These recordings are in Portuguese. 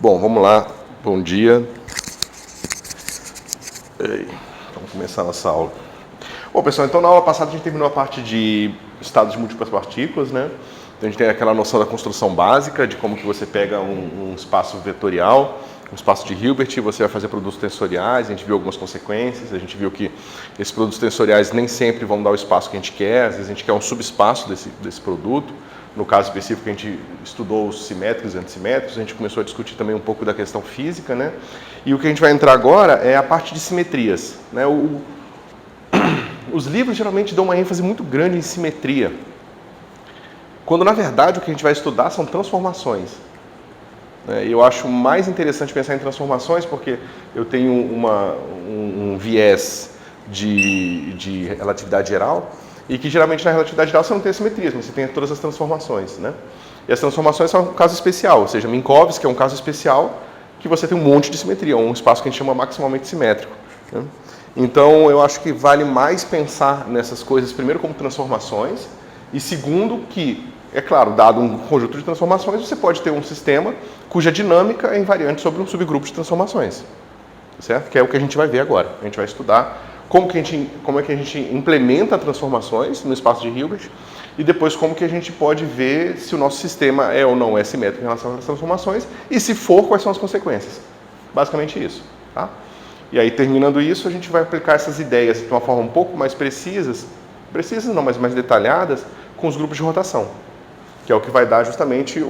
Bom, vamos lá. Bom dia. Vamos começar a nossa aula. Bom, pessoal, então na aula passada a gente terminou a parte de estados de múltiplas partículas, né? Então a gente tem aquela noção da construção básica, de como que você pega um espaço vetorial, um espaço de Hilbert, e você vai fazer produtos tensoriais. A gente viu algumas consequências, a gente viu que esses produtos tensoriais nem sempre vão dar o espaço que a gente quer, às vezes a gente quer um subespaço desse produto. No caso específico, a gente estudou os simétricos e antissimétricos, a gente começou a discutir também um pouco da questão física, né? E o que a gente vai entrar agora é a parte de simetrias, né? Os livros geralmente dão uma ênfase muito grande em simetria, quando na verdade o que a gente vai estudar são transformações. Eu acho mais interessante pensar em transformações porque eu tenho um viés de relatividade geral, e que geralmente na relatividade geral você não tem simetrias, mas você tem todas as transformações, né? E as transformações são um caso especial, ou seja, Minkowski é um caso especial que você tem um monte de simetria, um espaço que a gente chama maximalmente simétrico, né? Então eu acho que vale mais pensar nessas coisas, primeiro como transformações, e segundo que, é claro, dado um conjunto de transformações, você pode ter um sistema cuja dinâmica é invariante sobre um subgrupo de transformações, certo? Que é o que a gente vai ver agora. A gente vai estudar como é que a gente implementa transformações no espaço de Hilbert e depois como que a gente pode ver se o nosso sistema é ou não é simétrico em relação às transformações e, se for, quais são as consequências. Basicamente isso, tá? E aí, terminando isso, a gente vai aplicar essas ideias de uma forma um pouco mais precisas não, mas mais detalhadas, com os grupos de rotação, que é o que vai dar justamente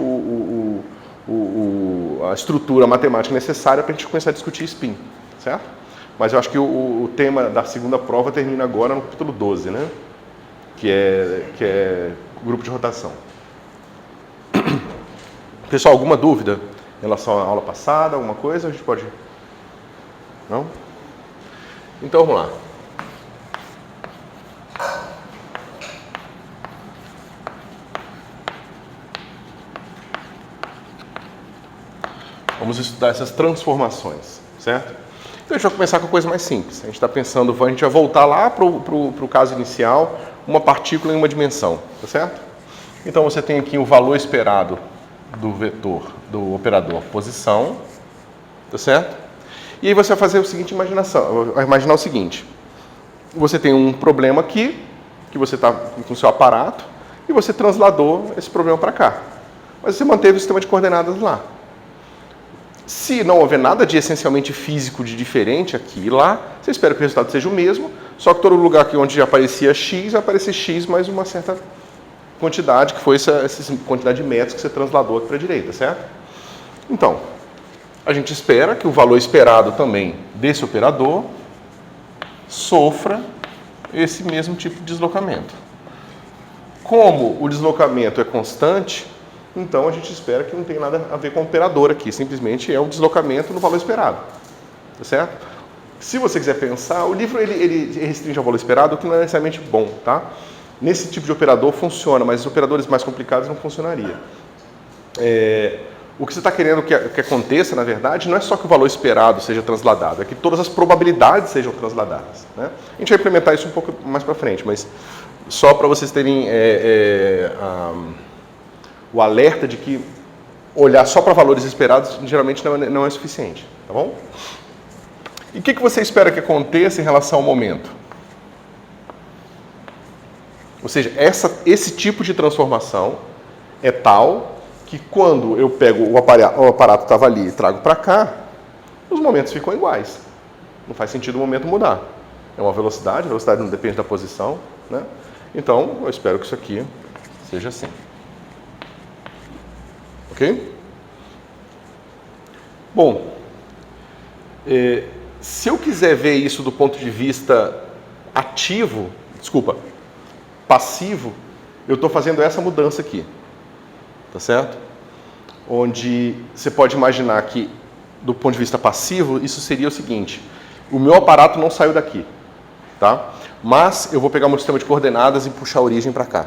a estrutura matemática necessária para a gente começar a discutir spin, certo? Mas eu acho que o tema da segunda prova termina agora no capítulo 12, né? Que é grupo de rotação. Pessoal, alguma dúvida em relação à aula passada? Alguma coisa? A gente pode... Não? Então, vamos lá. Vamos estudar essas transformações, certo? Então a gente vai começar com a coisa mais simples. A gente está pensando, a gente vai voltar lá para o caso inicial, uma partícula em uma dimensão, tá certo? Então você tem aqui o valor esperado do vetor, do operador posição, tá certo? E aí você vai fazer a seguinte vai imaginar o seguinte: você tem um problema aqui, que você está com o seu aparato, e você transladou esse problema para cá. Mas você manteve o sistema de coordenadas lá. Se não houver nada de essencialmente físico de diferente aqui e lá, você espera que o resultado seja o mesmo, só que todo lugar aqui onde já aparecia x, vai aparecer x mais uma certa quantidade, que foi essa quantidade de metros que você transladou aqui para a direita, certo? Então, a gente espera que o valor esperado também desse operador sofra esse mesmo tipo de deslocamento. Como o deslocamento é constante, então a gente espera que não tenha nada a ver com o operador aqui, simplesmente é um deslocamento no valor esperado, tá certo? Se você quiser pensar, o livro ele restringe ao valor esperado, o que não é necessariamente bom, tá? Nesse tipo de operador funciona, mas os operadores mais complicados não funcionaria. O que você está querendo que aconteça, na verdade, não é só que o valor esperado seja transladado, é que todas as probabilidades sejam transladadas, né? A gente vai implementar isso um pouco mais para frente, mas só para vocês terem o alerta de que olhar só para valores esperados geralmente não é suficiente, tá bom? E o que você espera que aconteça em relação ao momento? Ou seja, esse tipo de transformação é tal que quando eu pego o aparato estava ali e trago para cá, os momentos ficam iguais. Não faz sentido o momento mudar. É uma velocidade, a velocidade não depende da posição, né? Então, eu espero que isso aqui seja assim. Ok? Bom, se eu quiser ver isso do ponto de vista passivo, eu estou fazendo essa mudança aqui, tá certo? Onde você pode imaginar que, do ponto de vista passivo, isso seria o seguinte: o meu aparato não saiu daqui, tá? Mas eu vou pegar o meu sistema de coordenadas e puxar a origem para cá.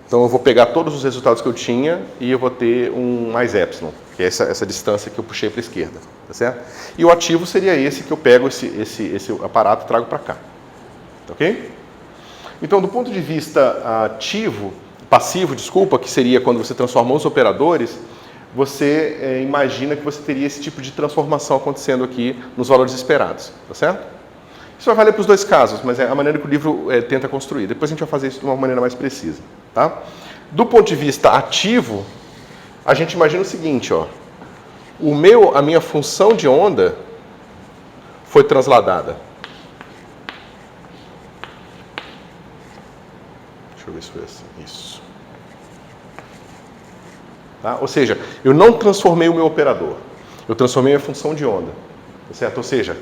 Então eu vou pegar todos os resultados que eu tinha e eu vou ter um mais epsilon, que é essa distância que eu puxei para a esquerda, tá certo? E o ativo seria esse que eu pego esse aparato e trago para cá, tá ok? Então, do ponto de vista passivo, que seria quando você transforma os operadores, você imagina que você teria esse tipo de transformação acontecendo aqui nos valores esperados, tá certo? Isso vai valer para os dois casos, mas é a maneira que o livro tenta construir. Depois a gente vai fazer isso de uma maneira mais precisa, tá? Do ponto de vista ativo, a gente imagina o seguinte, ó. A minha função de onda foi transladada. Deixa eu ver se foi assim. Isso. Tá? Ou seja, eu não transformei o meu operador. Eu transformei a função de onda. Tá certo? Ou seja,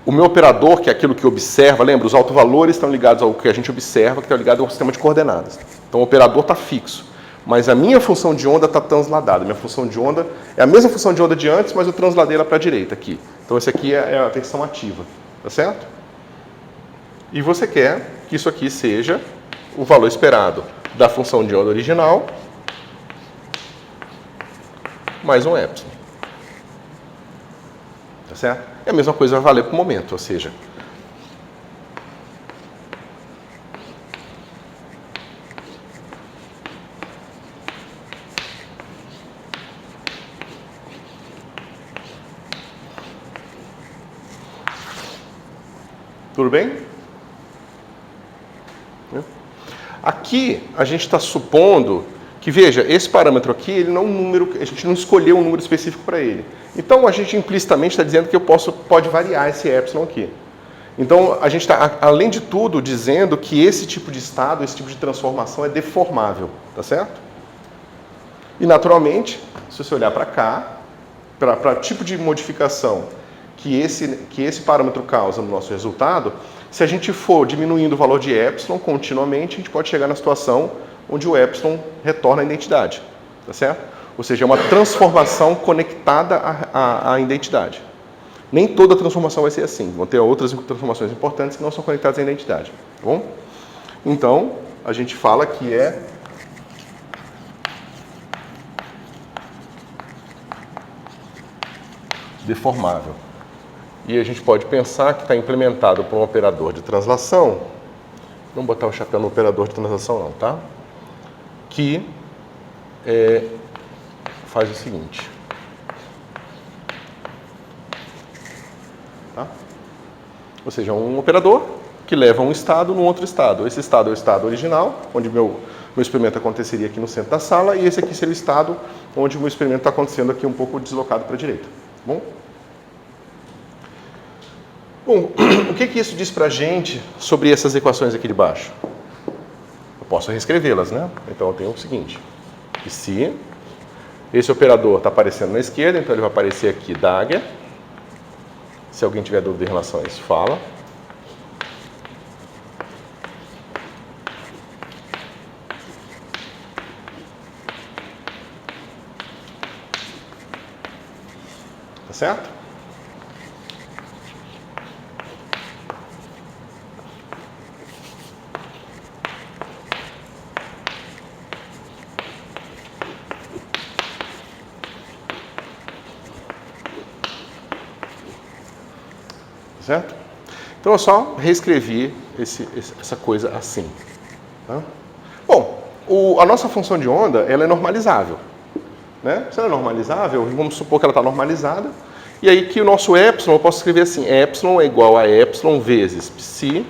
o meu operador, que é aquilo que observa, lembra, os autovalores estão ligados ao que a gente observa, que está ligado ao sistema de coordenadas. Então o operador está fixo. Mas a minha função de onda está transladada. Minha função de onda é a mesma função de onda de antes, mas eu transladei ela para a direita aqui. Então esse aqui é a tensão ativa. Tá certo? E você quer que isso aqui seja o valor esperado da função de onda original mais um epsilon. Tá certo? E a mesma coisa vai valer para o momento, ou seja, tudo bem? Aqui a gente está supondo que, veja, esse parâmetro aqui, ele não é um número, a gente não escolheu um número específico para ele. Então a gente implicitamente está dizendo que pode variar esse epsilon aqui. Então a gente está, além de tudo, dizendo que esse tipo de estado, esse tipo de transformação é deformável, tá certo? E naturalmente, se você olhar para cá, para o tipo de modificação que esse parâmetro causa no nosso resultado, se a gente for diminuindo o valor de epsilon continuamente, a gente pode chegar na situação onde o epsilon retorna à identidade, tá certo? Ou seja, é uma transformação conectada à identidade. Nem toda transformação vai ser assim, vão ter outras transformações importantes que não são conectadas à identidade, tá bom? Então, a gente fala que é deformável. E a gente pode pensar que está implementado por um operador de translação. Não botar o chapéu no operador de translação não, tá? Que faz o seguinte. Tá? Ou seja, um operador que leva um estado num outro estado. Esse estado é o estado original, onde meu experimento aconteceria aqui no centro da sala, e esse aqui seria o estado onde o meu experimento está acontecendo aqui um pouco deslocado para a direita. Tá bom? Bom, o que isso diz para a gente sobre essas equações aqui de baixo? Eu posso reescrevê-las, né? Então eu tenho o seguinte, que se esse operador está aparecendo na esquerda, então ele vai aparecer aqui Dagger. Se alguém tiver dúvida em relação a isso, fala. Tá certo? Certo? Então eu só reescrevi essa coisa assim. Tá? Bom, a nossa função de onda ela é normalizável. Né? Se ela é normalizável, vamos supor que ela está normalizada. E aí que o nosso epsilon, eu posso escrever assim, epsilon é igual a epsilon vezes psi,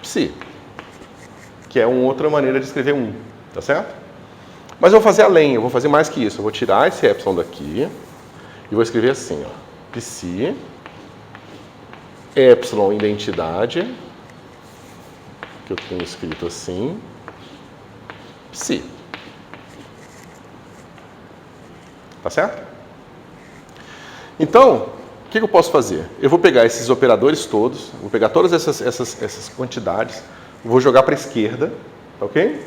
psi. Que é uma outra maneira de escrever 1. Tá certo? Mas eu vou fazer além, eu vou fazer mais que isso. Eu vou tirar esse epsilon daqui e vou escrever assim, ó, psi, epsilon identidade, que eu tenho escrito assim, psi. Tá certo? Então, o que eu posso fazer? Eu vou pegar esses operadores todos, vou pegar todas essas quantidades, vou jogar para a esquerda, tá ok?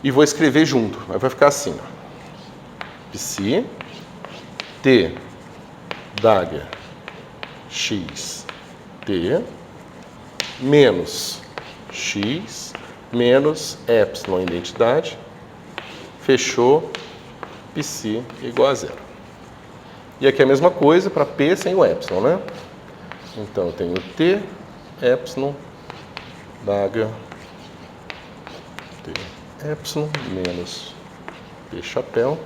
E vou escrever junto. Aí vai ficar assim, ó. Psi, T, Dagger, X, T, menos X, menos epsilon identidade, fechou, psi igual a 0. E aqui é a mesma coisa para P sem o epsilon, né? Então eu tenho T, epsilon, Dagger, T, epsilon, menos P chapéu,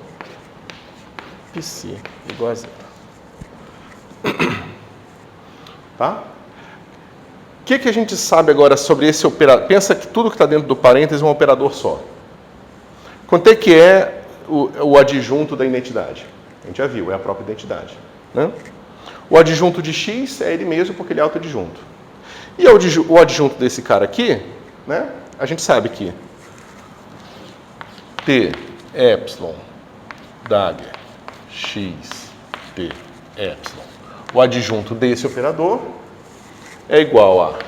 psi igual a 0. Tá? O que a gente sabe agora sobre esse operador? Pensa que tudo que está dentro do parênteses é um operador só. Quanto é que é o adjunto da identidade? A gente já viu, é a própria identidade. Né? O adjunto de x é ele mesmo porque ele é autoadjunto. E o adjunto desse cara aqui, né? A gente sabe que t epsilon dagger x t epsilon, o adjunto desse operador é igual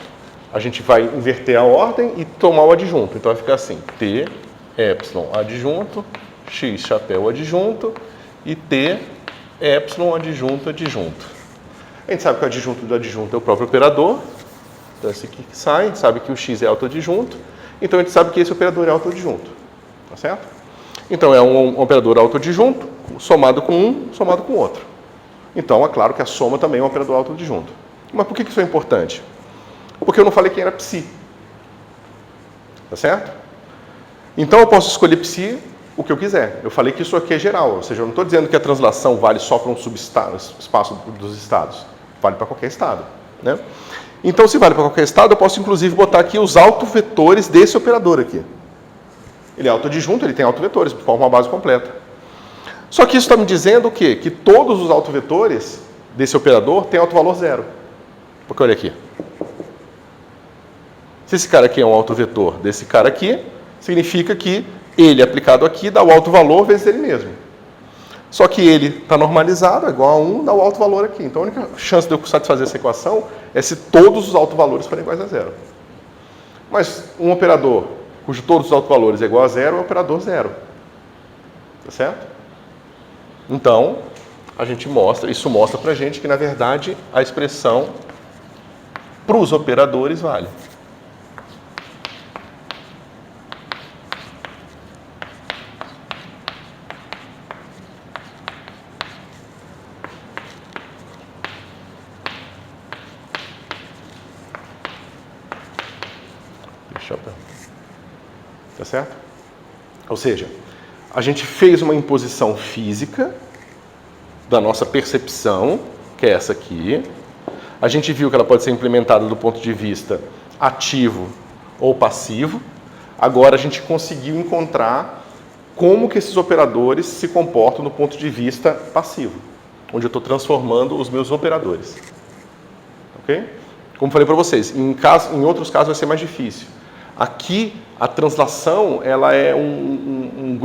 a gente vai inverter a ordem e tomar o adjunto. Então vai ficar assim, t epsilon adjunto, x chapéu adjunto e t epsilon adjunto adjunto. A gente sabe que o adjunto do adjunto é o próprio operador, então esse aqui que sai, a gente sabe que o x é autoadjunto, então a gente sabe que esse operador é autoadjunto, tá certo? Então é um operador autoadjunto somado com um, somado com outro. Então é claro que a soma também é um operador autoadjunto. Mas por que isso é importante? Porque eu não falei quem era psi, tá certo? Então eu posso escolher psi o que eu quiser. Eu falei que isso aqui é geral, ou seja, eu não estou dizendo que a translação vale só para um espaço dos estados, vale para qualquer estado, né? Então, se vale para qualquer estado, eu posso inclusive botar aqui os autovetores desse operador aqui. Ele é autoadjunto, ele tem autovetores, forma uma base completa. Só que isso está me dizendo o quê? Que todos os autovetores desse operador têm autovalor zero. Porque olha aqui. Se esse cara aqui é um autovetor desse cara aqui, significa que ele aplicado aqui dá o autovalor vezes ele mesmo. Só que ele está normalizado, é igual a 1, dá o autovalor aqui. Então a única chance de eu satisfazer essa equação é se todos os autovalores forem iguais a zero. Mas um operador cujo todos os autovalores é igual a zero é o operador zero. Tá certo? Então, a gente mostra, isso mostra pra gente que, na verdade, a expressão para os operadores vale. Tá certo? Ou seja, a gente fez uma imposição física da nossa percepção, que é essa aqui. A gente viu que ela pode ser implementada do ponto de vista ativo ou passivo. Agora a gente conseguiu encontrar como que esses operadores se comportam do ponto de vista passivo, onde eu estou transformando os meus operadores. Ok? Como falei para vocês, em outros casos vai ser mais difícil. Aqui, a translação, ela é o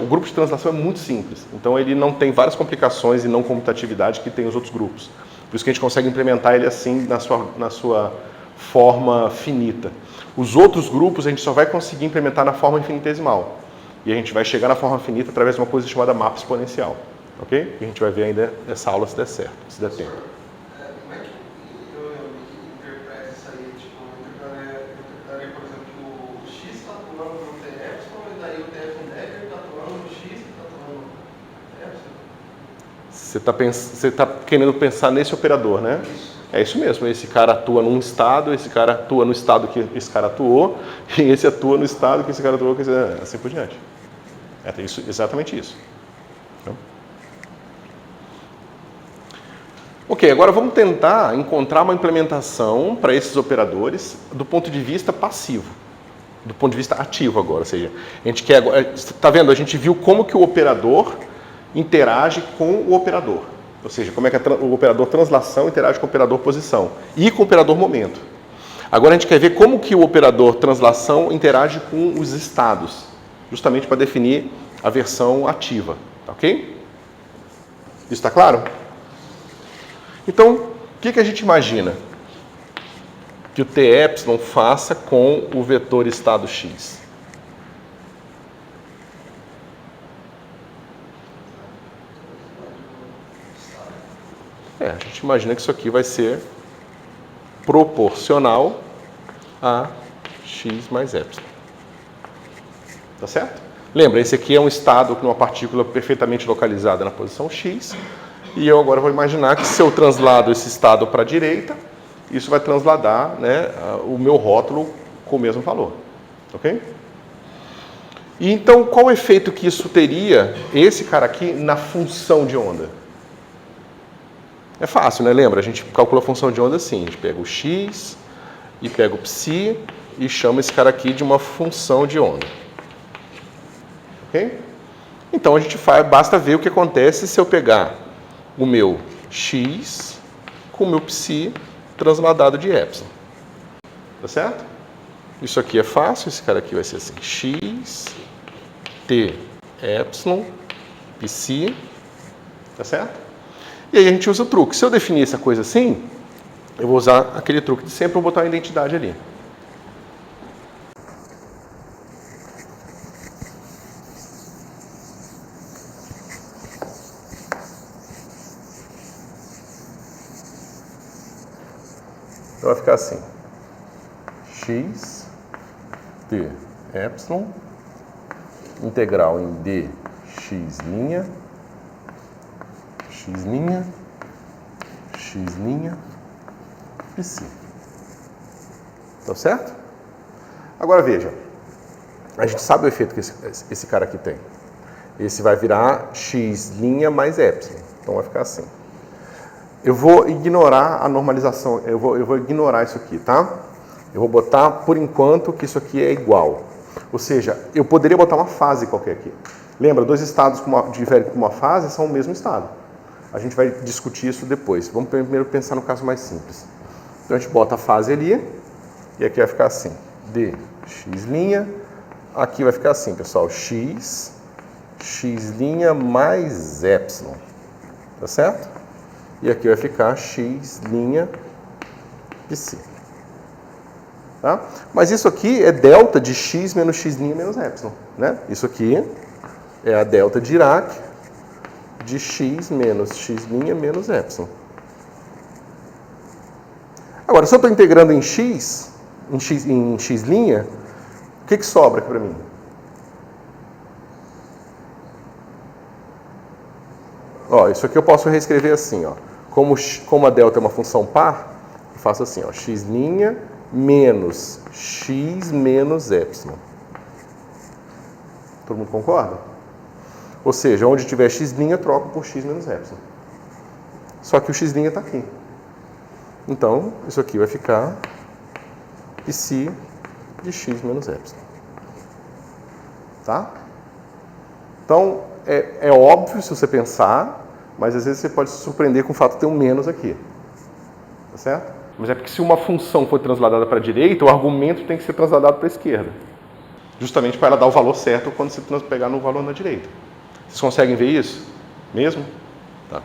grupo de translação é muito simples. Então, ele não tem várias complicações e não comutatividade que tem os outros grupos. Por isso que a gente consegue implementar ele assim na sua forma finita. Os outros grupos a gente só vai conseguir implementar na forma infinitesimal. E a gente vai chegar na forma finita através de uma coisa chamada mapa exponencial. Ok? E a gente vai ver ainda nessa aula se der certo, se der tempo. Como é que eu interpreto isso aí? Tipo, eu interpretaria, por exemplo, o x está atuando no TF, e daí o TF dagger está atuando no x, está atuando no TF? Você está querendo pensar nesse operador, né? Isso. É isso mesmo, esse cara atua num estado, esse cara atua no estado que esse cara atuou, e esse atua no estado que esse cara atuou, assim por diante. É isso, exatamente isso. Então. Ok, agora vamos tentar encontrar uma implementação para esses operadores do ponto de vista passivo, do ponto de vista ativo agora, ou seja, a gente quer agora, está vendo? A gente viu como que o operador interage com o operador. Ou seja, como é que o operador translação interage com o operador posição e com o operador momento. Agora a gente quer ver como que o operador translação interage com os estados, justamente para definir a versão ativa, ok? Isso está claro? Então, o que a gente imagina que o T-epsilon faça com o vetor estado x? A gente imagina que isso aqui vai ser proporcional a x mais epsilon. Tá certo? Lembra, esse aqui é um estado com uma partícula perfeitamente localizada na posição x. E eu agora vou imaginar que se eu translado esse estado para a direita, isso vai transladar, né, o meu rótulo com o mesmo valor. Ok? E então, qual o efeito que isso teria, esse cara aqui, na função de onda? É fácil, né? Lembra? A gente calcula a função de onda assim. A gente pega o x e pega o psi e chama esse cara aqui de uma função de onda. Ok? Então, a gente basta ver o que acontece se eu pegar o meu x com o meu psi transladado de epsilon. Tá certo? Isso aqui é fácil. Esse cara aqui vai ser assim. X, t, epsilon, psi. Tá certo? E aí a gente usa o truque. Se eu definir essa coisa assim, eu vou usar aquele truque de sempre, vou botar uma identidade ali. Então vai ficar assim. X, t, epsilon, integral em d, x', psi. Tá certo? Agora veja, a gente sabe o efeito que esse cara aqui tem. Esse vai virar x' mais epsilon. Então vai ficar assim. Eu vou ignorar a normalização, eu vou ignorar isso aqui, tá? Eu vou botar, por enquanto, que isso aqui é igual. Ou seja, eu poderia botar uma fase qualquer aqui. Lembra, dois estados diferem com uma fase são o mesmo estado. A gente vai discutir isso depois. Vamos primeiro pensar no caso mais simples. Então a gente bota a fase ali, e aqui vai ficar assim, d, x', aqui vai ficar assim, pessoal, x' mais epsilon, tá certo? E aqui vai ficar x' psi. Tá? Mas isso aqui é delta de x menos x' menos epsilon, né? Isso aqui é a delta de Dirac de x menos x' menos epsilon. Agora, se eu estou integrando em x', o que sobra aqui para mim? Ó, isso aqui eu posso reescrever assim, ó. Como a delta é uma função par, eu faço assim, ó, x' menos x menos epsilon. Todo mundo concorda? Ou seja, onde tiver x', eu troco por x menos epsilon. Só que o x' está aqui. Então, isso aqui vai ficar psi de x menos epsilon. Tá? Então, é óbvio se você pensar, mas às vezes você pode se surpreender com o fato de ter um menos aqui. Tá certo? Mas é porque se uma função for transladada para a direita, o argumento tem que ser transladado para a esquerda. Justamente para ela dar o valor certo quando você pegar no valor na direita. Vocês conseguem ver isso? Mesmo? Tá.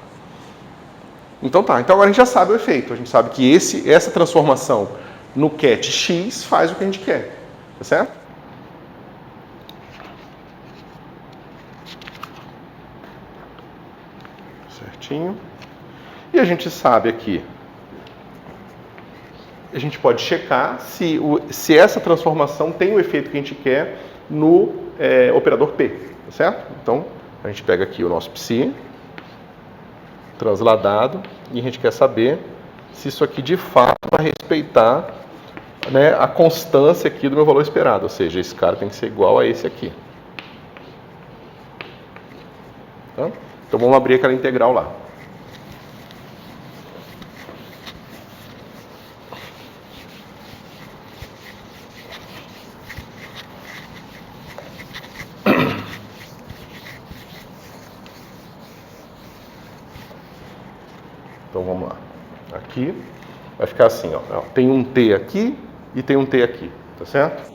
Então tá, então agora a gente já sabe o efeito. A gente sabe que essa transformação no ket x faz o que a gente quer. Tá certo? Certinho. E a gente sabe aqui, a gente pode checar se essa transformação tem o efeito que a gente quer no operador P. Tá certo? Então, a gente pega aqui o nosso psi transladado e a gente quer saber se isso aqui de fato vai respeitar, né, a constância aqui do meu valor esperado, ou seja, esse cara tem que ser igual a esse aqui. Tá? Então vamos abrir aquela integral lá. Então vamos lá. Aqui vai ficar assim, ó. Tem um t aqui e tem um t aqui, tá certo?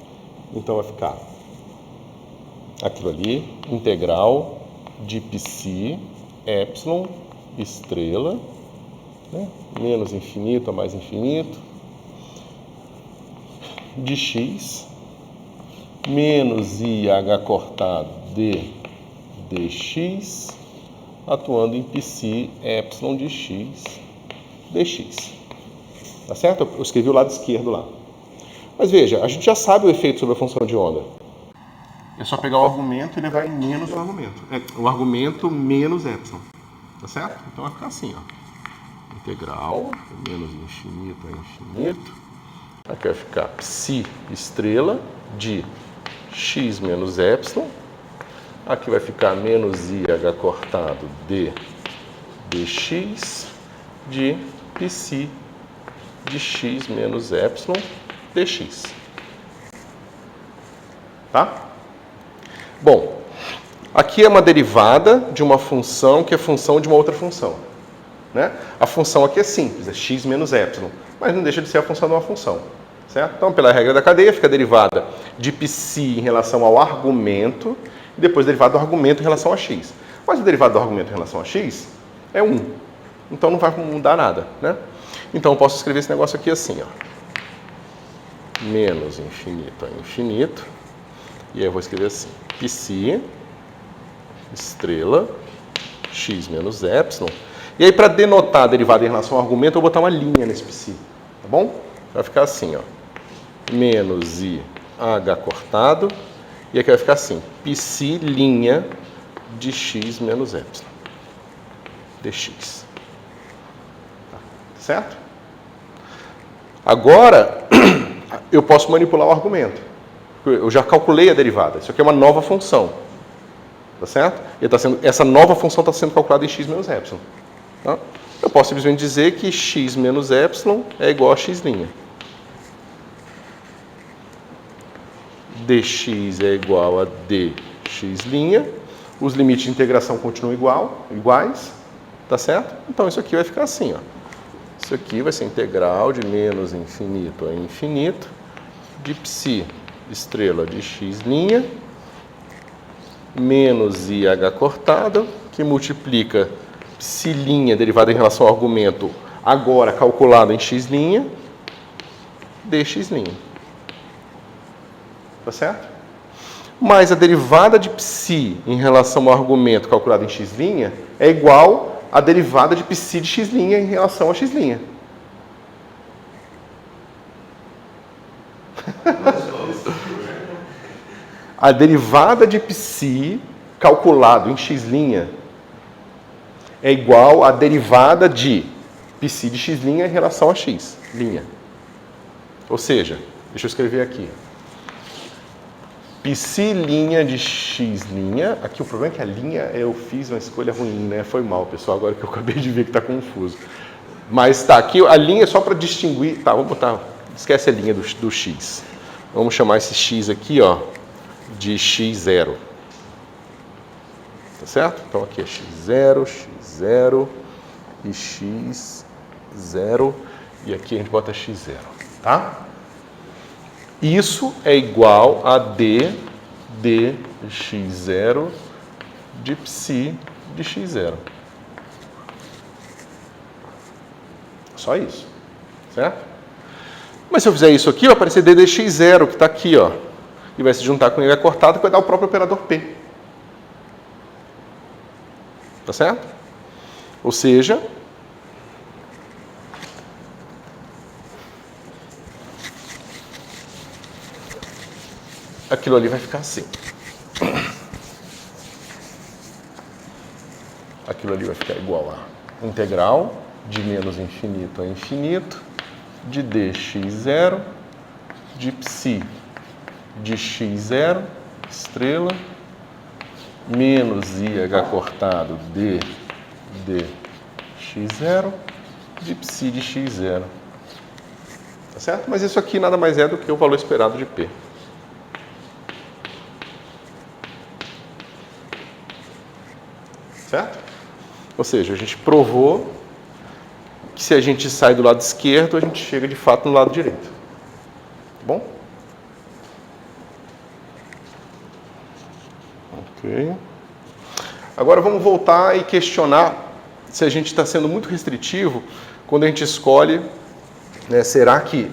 Então vai ficar aquilo ali, integral de psi, epsilon, estrela, né? Menos infinito a mais infinito, de x, menos IH cortado de dx, atuando em psi epsilon de x dx. Tá certo? Eu escrevi o lado esquerdo lá. Mas veja, a gente já sabe o efeito sobre a função de onda. É só pegar o argumento e levar em menos o argumento. O argumento menos epsilon. Tá certo? Então vai ficar assim, ó. Integral, menos infinito a infinito. Aqui vai ficar psi estrela de x menos epsilon. Aqui vai ficar menos IH cortado d dx de psi de x menos epsilon dx. Tá? Bom, aqui é uma derivada de uma função que é função de uma outra função. Né? A função aqui é simples, é x menos epsilon, mas não deixa de ser a função de uma função. Certo? Então, pela regra da cadeia, fica a derivada de psi em relação ao argumento e depois derivada do argumento em relação a x. Mas o derivado do argumento em relação a x é 1. Então não vai mudar nada. Né? Então eu posso escrever esse negócio aqui assim, ó. Menos infinito a infinito. E aí eu vou escrever assim. Psi, estrela, x menos epsilon. E aí para denotar a derivada em relação ao argumento, eu vou botar uma linha nesse psi. Tá bom? Vai ficar assim, ó. Menos IH cortado. E aqui vai ficar assim. Psi linha de x menos epsilon. Dx. Tá. Certo? Agora, eu posso manipular o argumento. Eu já calculei a derivada. Isso aqui é uma nova função. Tá certo? Essa nova função está sendo calculada em x menos epsilon. Tá? Eu posso simplesmente dizer que x menos epsilon é igual a x'. Dx é igual a dx'. Os limites de integração continuam iguais. Tá certo? Então isso aqui vai ficar assim, ó. Isso aqui vai ser integral de menos infinito a infinito de psi estrela de x' menos IH cortado, que multiplica psi' derivada em relação ao argumento, agora calculado em x', dx'. Tá certo? Mas a derivada de psi em relação ao argumento calculado em x' é igual à derivada de psi de x' em relação a x'. A derivada de psi calculado em x' é igual à derivada de psi de x' em relação a x'. Ou seja, deixa eu escrever aqui. Psi' de x'. Aqui o problema é que a linha eu fiz uma escolha ruim, né? Foi mal, pessoal, agora que eu acabei de ver que está confuso. Mas tá, aqui a linha é só para distinguir. Tá, vamos botar. Esquece a linha do x. Vamos chamar esse x aqui, ó, de x0. Tá certo? Então aqui é x0, x0 e x0. E aqui a gente bota x0, tá? Isso é igual a d dx0 de psi de x0. Só isso, certo? Mas se eu fizer isso aqui, vai aparecer d dx0, que está aqui, ó. E vai se juntar com o IH cortado, que vai dar o próprio operador P. Tá certo? Ou seja, aquilo ali vai ficar assim. Aquilo ali vai ficar igual a integral de menos infinito a infinito de dx0 de psi de x0, estrela, menos IH cortado d dx0 de psi de x0. Tá certo? Mas isso aqui nada mais é do que o valor esperado de P. Certo? Ou seja, a gente provou que se a gente sai do lado esquerdo, a gente chega de fato no lado direito. Tá bom? Ok. Agora vamos voltar e questionar se a gente está sendo muito restritivo quando a gente escolhe, né, será que...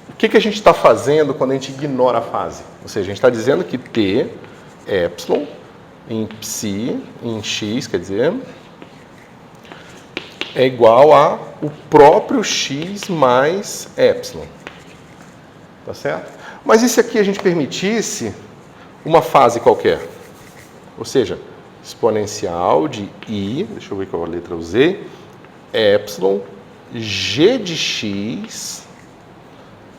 O que a gente está fazendo quando a gente ignora a fase? Ou seja, a gente está dizendo que T, epsilon, em psi, em x, quer dizer, é igual a o próprio x mais epsilon. Tá certo? Mas e se aqui a gente permitisse uma fase qualquer? Ou seja, exponencial de i, deixa eu ver qual letra eu usei, epsilon, g de x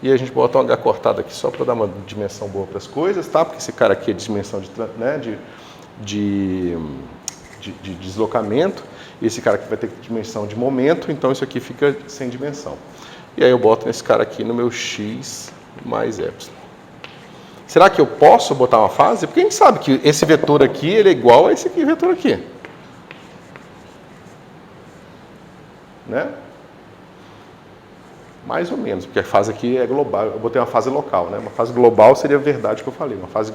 E a gente bota um H cortado aqui só para dar uma dimensão boa para as coisas, tá? Porque esse cara aqui é dimensão de deslocamento. E esse cara aqui vai ter dimensão de momento, então isso aqui fica sem dimensão. E aí eu boto nesse cara aqui no meu x mais epsilon. Será que eu posso botar uma fase? Porque a gente sabe que esse vetor aqui ele é igual a esse aqui, vetor aqui. Né? Mais ou menos, porque a fase aqui é global. Eu botei uma fase local, né? Uma fase global seria a verdade que eu falei. Uma fase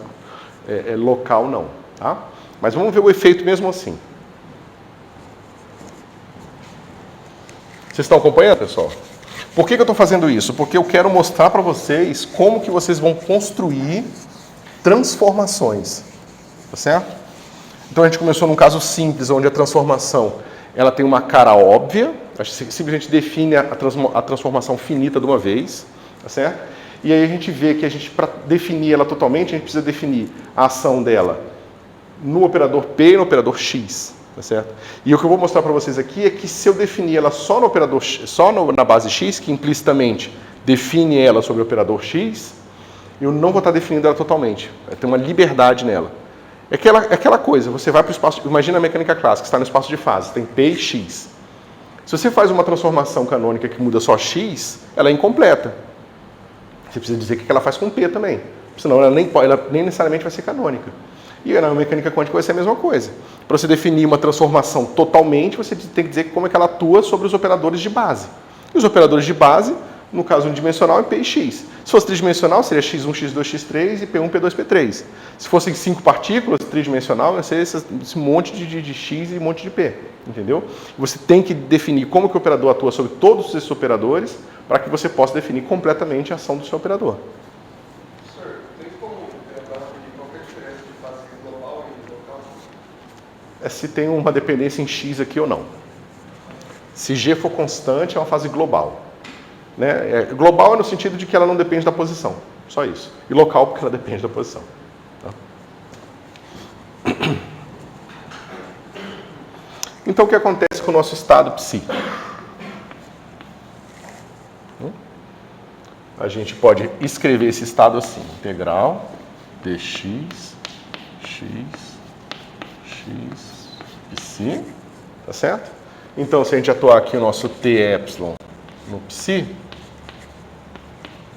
local não, tá? Mas vamos ver o efeito mesmo assim. Vocês estão acompanhando, pessoal? Por que eu estou fazendo isso? Porque eu quero mostrar para vocês como que vocês vão construir transformações. Tá certo? Então a gente começou num caso simples, onde a transformação ela tem uma cara óbvia. A gente simplesmente define a transformação finita de uma vez. Tá certo? E aí a gente vê que para definir ela totalmente, a gente precisa definir a ação dela no operador P e no operador X. Tá certo? E o que eu vou mostrar para vocês aqui é que se eu definir ela só no operador na base x, que implicitamente define ela sobre o operador x, eu não vou estar definindo ela totalmente. Vai ter uma liberdade nela. É aquela coisa, você vai para o espaço, imagina a mecânica clássica, está no espaço de fase, tem P e X. Se você faz uma transformação canônica que muda só X, ela é incompleta. Você precisa dizer o que ela faz com P também, senão ela nem necessariamente vai ser canônica. E na mecânica quântica vai ser a mesma coisa. Para você definir uma transformação totalmente, você tem que dizer como é que ela atua sobre os operadores de base. E os operadores de base, no caso unidimensional, é P e X. Se fosse tridimensional, seria X1, X2, X3 e P1, P2, P3. Se fossem 5 partículas, tridimensional, ia ser esse monte de X e um monte de P. Entendeu? Você tem que definir como que o operador atua sobre todos esses operadores para que você possa definir completamente a ação do seu operador. É se tem uma dependência em X aqui ou não. Se G for constante, é uma fase global. Né? Global é no sentido de que ela não depende da posição. Só isso. E local porque ela depende da posição. Tá? Então, o que acontece com o nosso estado psi? A gente pode escrever esse estado assim. Integral dx, x, psi, tá certo? Então, se a gente atuar aqui o nosso T epsilon no psi,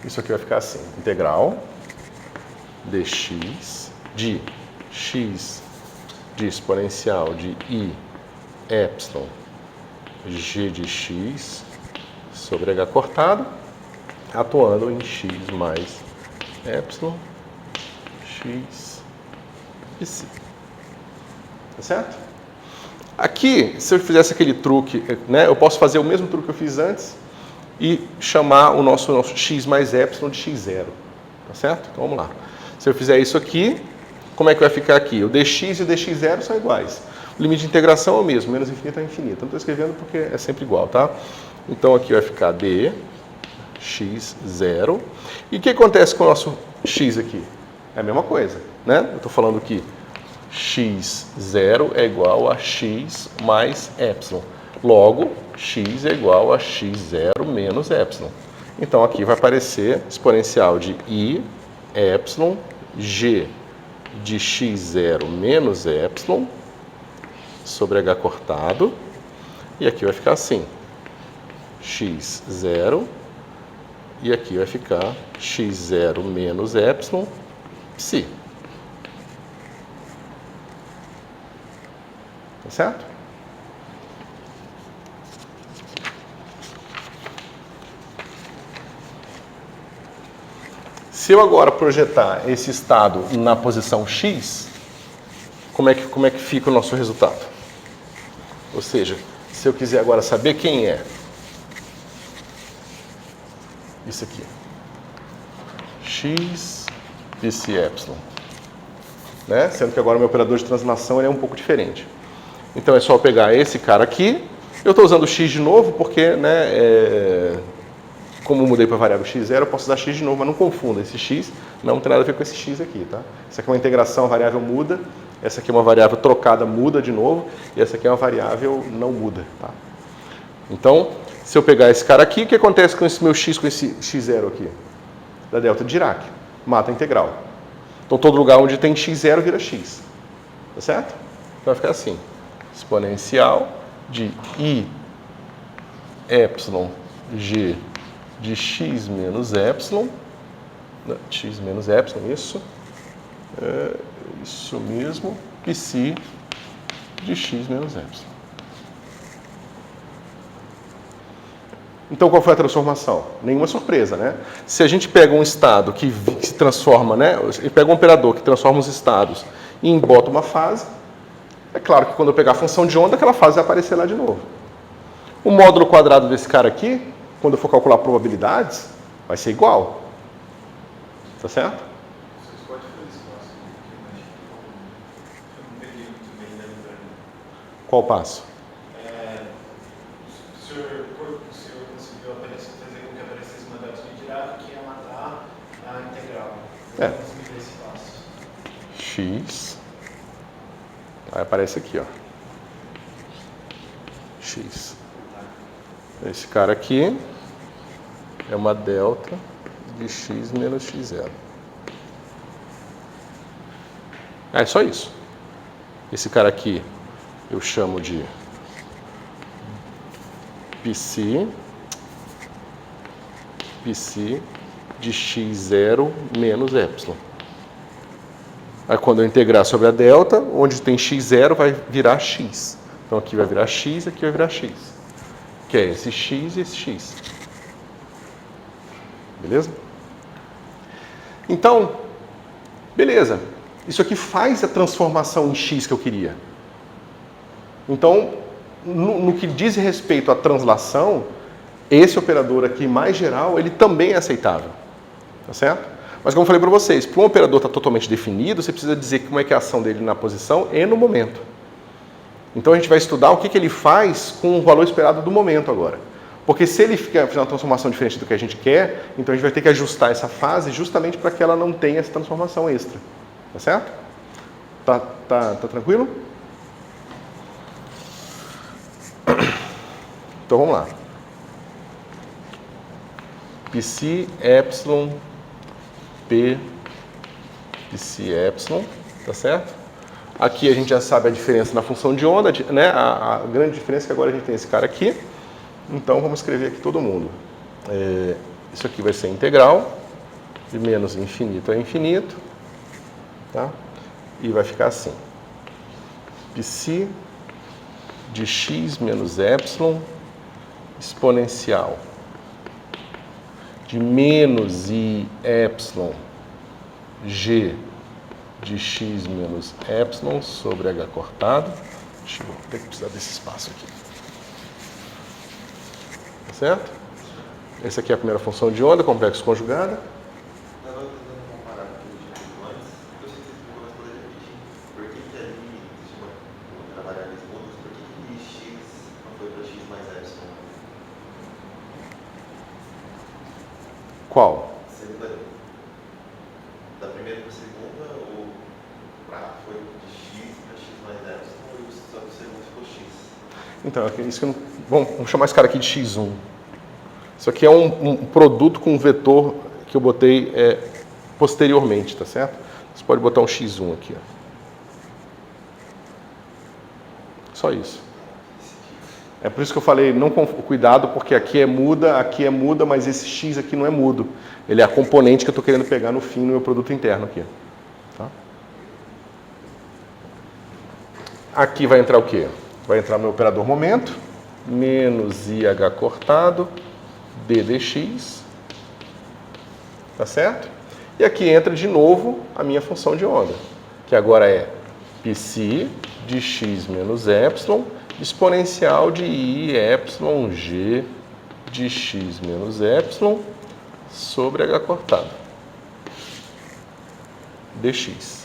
isso aqui vai ficar assim, integral dx de x de exponencial de i epsilon g de x sobre h cortado, atuando em x mais epsilon x psi. Tá certo? Aqui, se eu fizesse aquele truque, né, eu posso fazer o mesmo truque que eu fiz antes e chamar o nosso x mais epsilon de x0. Tá certo? Então vamos lá. Se eu fizer isso aqui, como é que vai ficar aqui? O dx e o dx0 são iguais. O limite de integração é o mesmo, menos infinito é infinito. Não estou escrevendo porque é sempre igual, tá? Então aqui vai ficar dx0. E o que acontece com o nosso x aqui? É a mesma coisa, né? Eu estou falando que x0 é igual a x mais epsilon. Logo, x é igual a x0 menos epsilon. Então, aqui vai aparecer exponencial de i epsilon g de x0 menos epsilon sobre h cortado. E aqui vai ficar assim, x0, e aqui vai ficar x0 menos epsilon psi. Tá certo? Se eu agora projetar esse estado na posição x, como é que fica o nosso resultado? Ou seja, se eu quiser agora saber quem é isso aqui, x psi epsilon, né? Sendo que agora o meu operador de translação ele é um pouco diferente. Então é só eu pegar esse cara aqui. Eu estou usando x de novo porque, né, como eu mudei para a variável x0, eu posso usar x de novo, mas não confunda. Esse x não tem nada a ver com esse x aqui, tá? Essa aqui é uma integração, a variável muda. Essa aqui é uma variável trocada, muda de novo. E essa aqui é uma variável não muda, tá? Então, se eu pegar esse cara aqui, o que acontece com esse meu x, com esse x0 aqui? da delta de Dirac. Mata a integral. Então, todo lugar onde tem x0 vira x. Tá certo? Então, vai ficar assim. Exponencial de I epsilon g de x menos epsilon. X menos epsilon, isso. Isso mesmo. Psi de x menos epsilon. Então, qual foi a transformação? Nenhuma surpresa, né? Se a gente pega um estado que se transforma, né? E pega um operador que transforma os estados e embota uma fase, é claro que quando eu pegar a função de onda, aquela fase vai aparecer lá de novo. O módulo quadrado desse cara aqui, quando eu for calcular probabilidades, vai ser igual. Tá certo? Vocês podem fazer esse passo aqui, eu não peguei muito bem lembrando. Qual passo? O senhor conseguiu fazer com que aparecesse uma delta de Dirac que ia matar a integral. É. Eu consegui ver esse passo. X. Aí aparece aqui, ó. X. Esse cara aqui é uma delta de x menos x0. É só isso. Esse cara aqui eu chamo de Psi de x0 menos epsilon. Aí quando eu integrar sobre a delta, onde tem x0 vai virar x. Então aqui vai virar x, aqui vai virar x. Que é esse x e esse x. Beleza? Então, beleza. Isso aqui faz a transformação em x que eu queria. Então, no que diz respeito à translação, esse operador aqui mais geral, ele também é aceitável. Tá certo? Mas como eu falei para vocês, para um operador estar totalmente definido, você precisa dizer como é que é a ação dele na posição e no momento. Então a gente vai estudar o que ele faz com o valor esperado do momento agora. Porque se ele fizer uma transformação diferente do que a gente quer, então a gente vai ter que ajustar essa fase justamente para que ela não tenha essa transformação extra. Tá certo? Tá tranquilo? Então vamos lá. Psi epsilon P Psi epsilon, tá certo? Aqui a gente já sabe a diferença na função de onda, né? A grande diferença é que agora a gente tem esse cara aqui. Então vamos escrever aqui todo mundo. Isso aqui vai ser integral de menos infinito a infinito, tá? E vai ficar assim. Psi de x menos epsilon exponencial de menos i epsilon g de x menos epsilon sobre h cortado. Deixa eu ter que precisar desse espaço aqui. Tá certo? Essa aqui é a primeira função de onda, complexo conjugada. Estava tentando comparar com o que eu tinha antes, eu sei que você explicou, mas poderia repetir. Por que ali, vamos trabalhar nesse ponto, por que x não foi para x mais epsilon? Qual? Da primeira para a segunda, o prato foi de x para x mais epsilon, e só do segundo ficou x. Então, isso que eu não... Vamos chamar esse cara aqui de x1. Isso aqui é um produto com um vetor que eu botei posteriormente, tá certo? Você pode botar um x1 aqui. Ó. Só isso. É por isso que eu falei, não cuidado, porque aqui é muda, mas esse x aqui não é mudo. Ele é a componente que eu estou querendo pegar no fim, no meu produto interno aqui. Tá? Aqui vai entrar o quê? Vai entrar meu operador momento, menos IH cortado, D dx, tá certo? E aqui entra de novo a minha função de onda, que agora é Psi de x menos epsilon, exponencial de I epsilon g de x menos epsilon sobre H cortado, dx.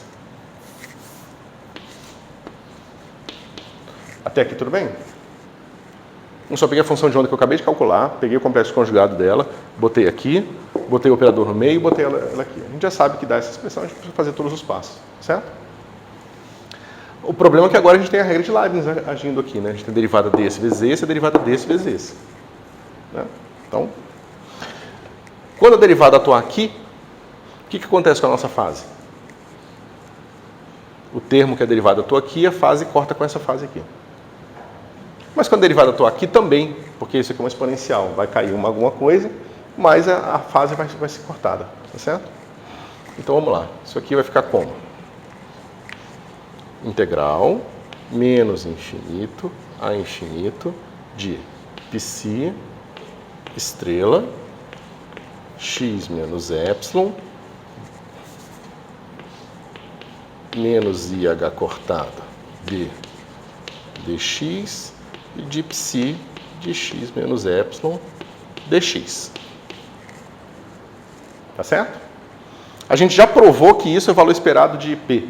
Até aqui tudo bem? Eu só peguei a função de onda que eu acabei de calcular, peguei o complexo conjugado dela, botei aqui, botei o operador no meio e botei ela aqui. A gente já sabe que dá essa expressão, a gente precisa fazer todos os passos, certo? O problema é que agora a gente tem a regra de Leibniz agindo aqui, né? A gente tem a derivada desse vezes esse, a derivada desse vezes esse. Né? Então, quando a derivada atuar aqui, O que acontece com a nossa fase? O termo que é derivada estou aqui, a fase corta com essa fase aqui. Mas quando a derivada estou aqui também, porque isso aqui é uma exponencial, vai cair alguma coisa, mas a fase vai ser cortada, tá certo? Então vamos lá, isso aqui vai ficar como? Integral menos infinito a infinito de psi estrela x menos epsilon menos IH cortado de dx e de psi de x menos epsilon dx. Tá certo? A gente já provou que isso é o valor esperado de P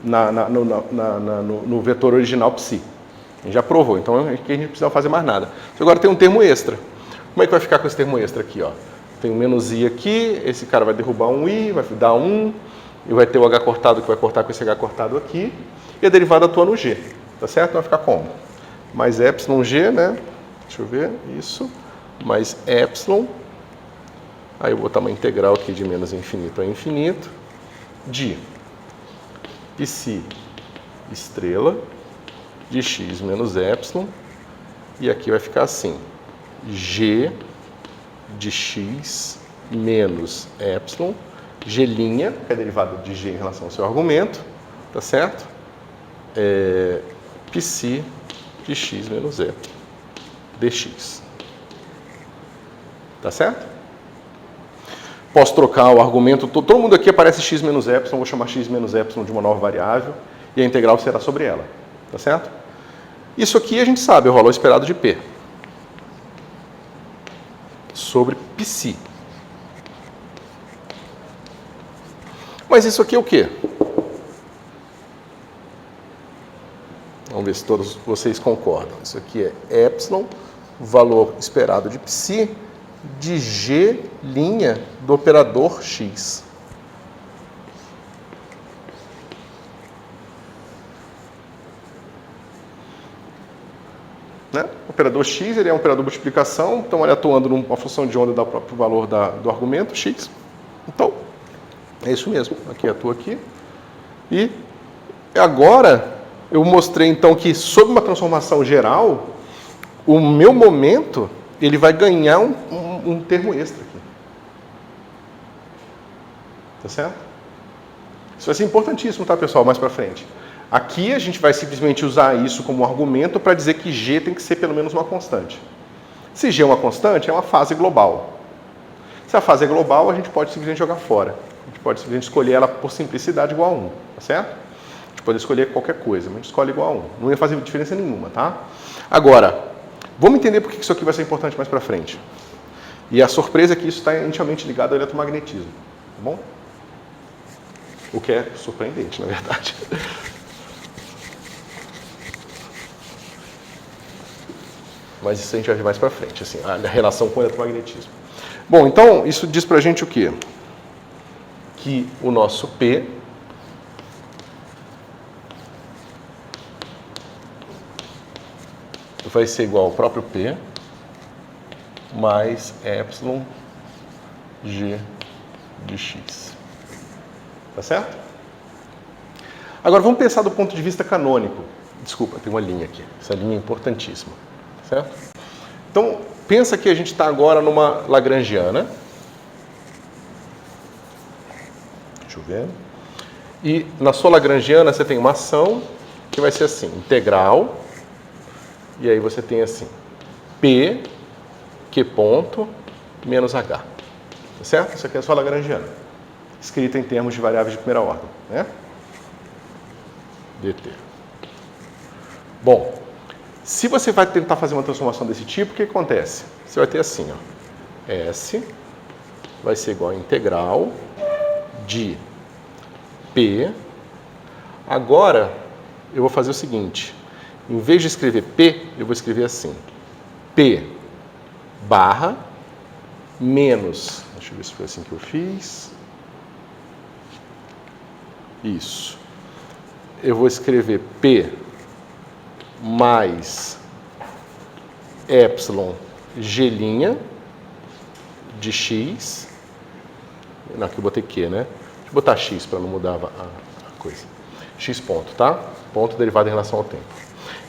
no vetor original psi. A gente já provou, então aqui a gente não precisa fazer mais nada. Agora tem um termo extra. Como é que vai ficar com esse termo extra aqui? Ó? Tem um menos i aqui, esse cara vai derrubar um i, vai dar 1, e vai ter o h cortado que vai cortar com esse h cortado aqui, e a derivada atua no g. Tá certo? Vai ficar como? Mais epsilon g, né? Deixa eu ver, isso. Mais epsilon. Aí eu vou botar uma integral aqui de menos infinito a infinito, de psi estrela de x menos epsilon, e aqui vai ficar assim, g de x menos epsilon, g', que é derivada de g em relação ao seu argumento, tá certo? Psi de x menos epsilon dx. Tá certo? Posso trocar o argumento, todo mundo aqui aparece x menos epsilon, vou chamar x menos epsilon de uma nova variável, e a integral será sobre ela. Tá certo? Isso aqui a gente sabe, é o valor esperado de P. Sobre psi. Mas isso aqui é o quê? Vamos ver se todos vocês concordam. Isso aqui é epsilon, valor esperado de psi, de g' do operador x. Né? O operador x ele é um operador de multiplicação, então ele atuando numa função de onda dá o próprio valor do argumento x. Então, é isso mesmo. Aqui atua aqui. E agora eu mostrei então que sob uma transformação geral, o meu momento ele vai ganhar um termo extra aqui. Tá certo? Isso vai ser importantíssimo, tá, pessoal? Mais para frente. Aqui a gente vai simplesmente usar isso como argumento para dizer que G tem que ser pelo menos uma constante. Se G é uma constante, é uma fase global. Se a fase é global, a gente pode simplesmente jogar fora. A gente pode simplesmente escolher ela por simplicidade igual a 1, tá certo? A gente pode escolher qualquer coisa, mas a gente escolhe igual a 1. Não ia fazer diferença nenhuma, tá? Agora, vamos entender por que isso aqui vai ser importante mais para frente. E a surpresa é que isso está intimamente ligado ao eletromagnetismo, tá bom? O que é surpreendente, na verdade. Mas isso a gente vai ver mais para frente, assim, a relação com o eletromagnetismo. Bom, então, isso diz para a gente o quê? Que o nosso P vai ser igual ao próprio P mais epsilon g de x. Tá certo? Agora vamos pensar do ponto de vista canônico. Desculpa, tem uma linha aqui. Essa linha é importantíssima. Certo? Então, pensa que a gente está agora numa lagrangiana. Deixa eu ver. E na sua lagrangiana você tem uma ação que vai ser assim, integral. E aí você tem assim, P, Q ponto, menos H. Tá certo? Isso aqui é a sua lagrangiana. Escrita em termos de variáveis de primeira ordem. Né? dt. Bom, se você vai tentar fazer uma transformação desse tipo, o que acontece? Você vai ter assim, ó, S vai ser igual a integral de P. Agora, eu vou fazer o seguinte, em vez de escrever P, eu vou escrever assim, P barra menos, deixa eu ver se foi assim que eu fiz, isso, eu vou escrever P mais epsilon g' de x Não, aqui eu botei Q, né? Deixa eu botar X para não mudar a coisa. X ponto, tá? Ponto derivado em relação ao tempo.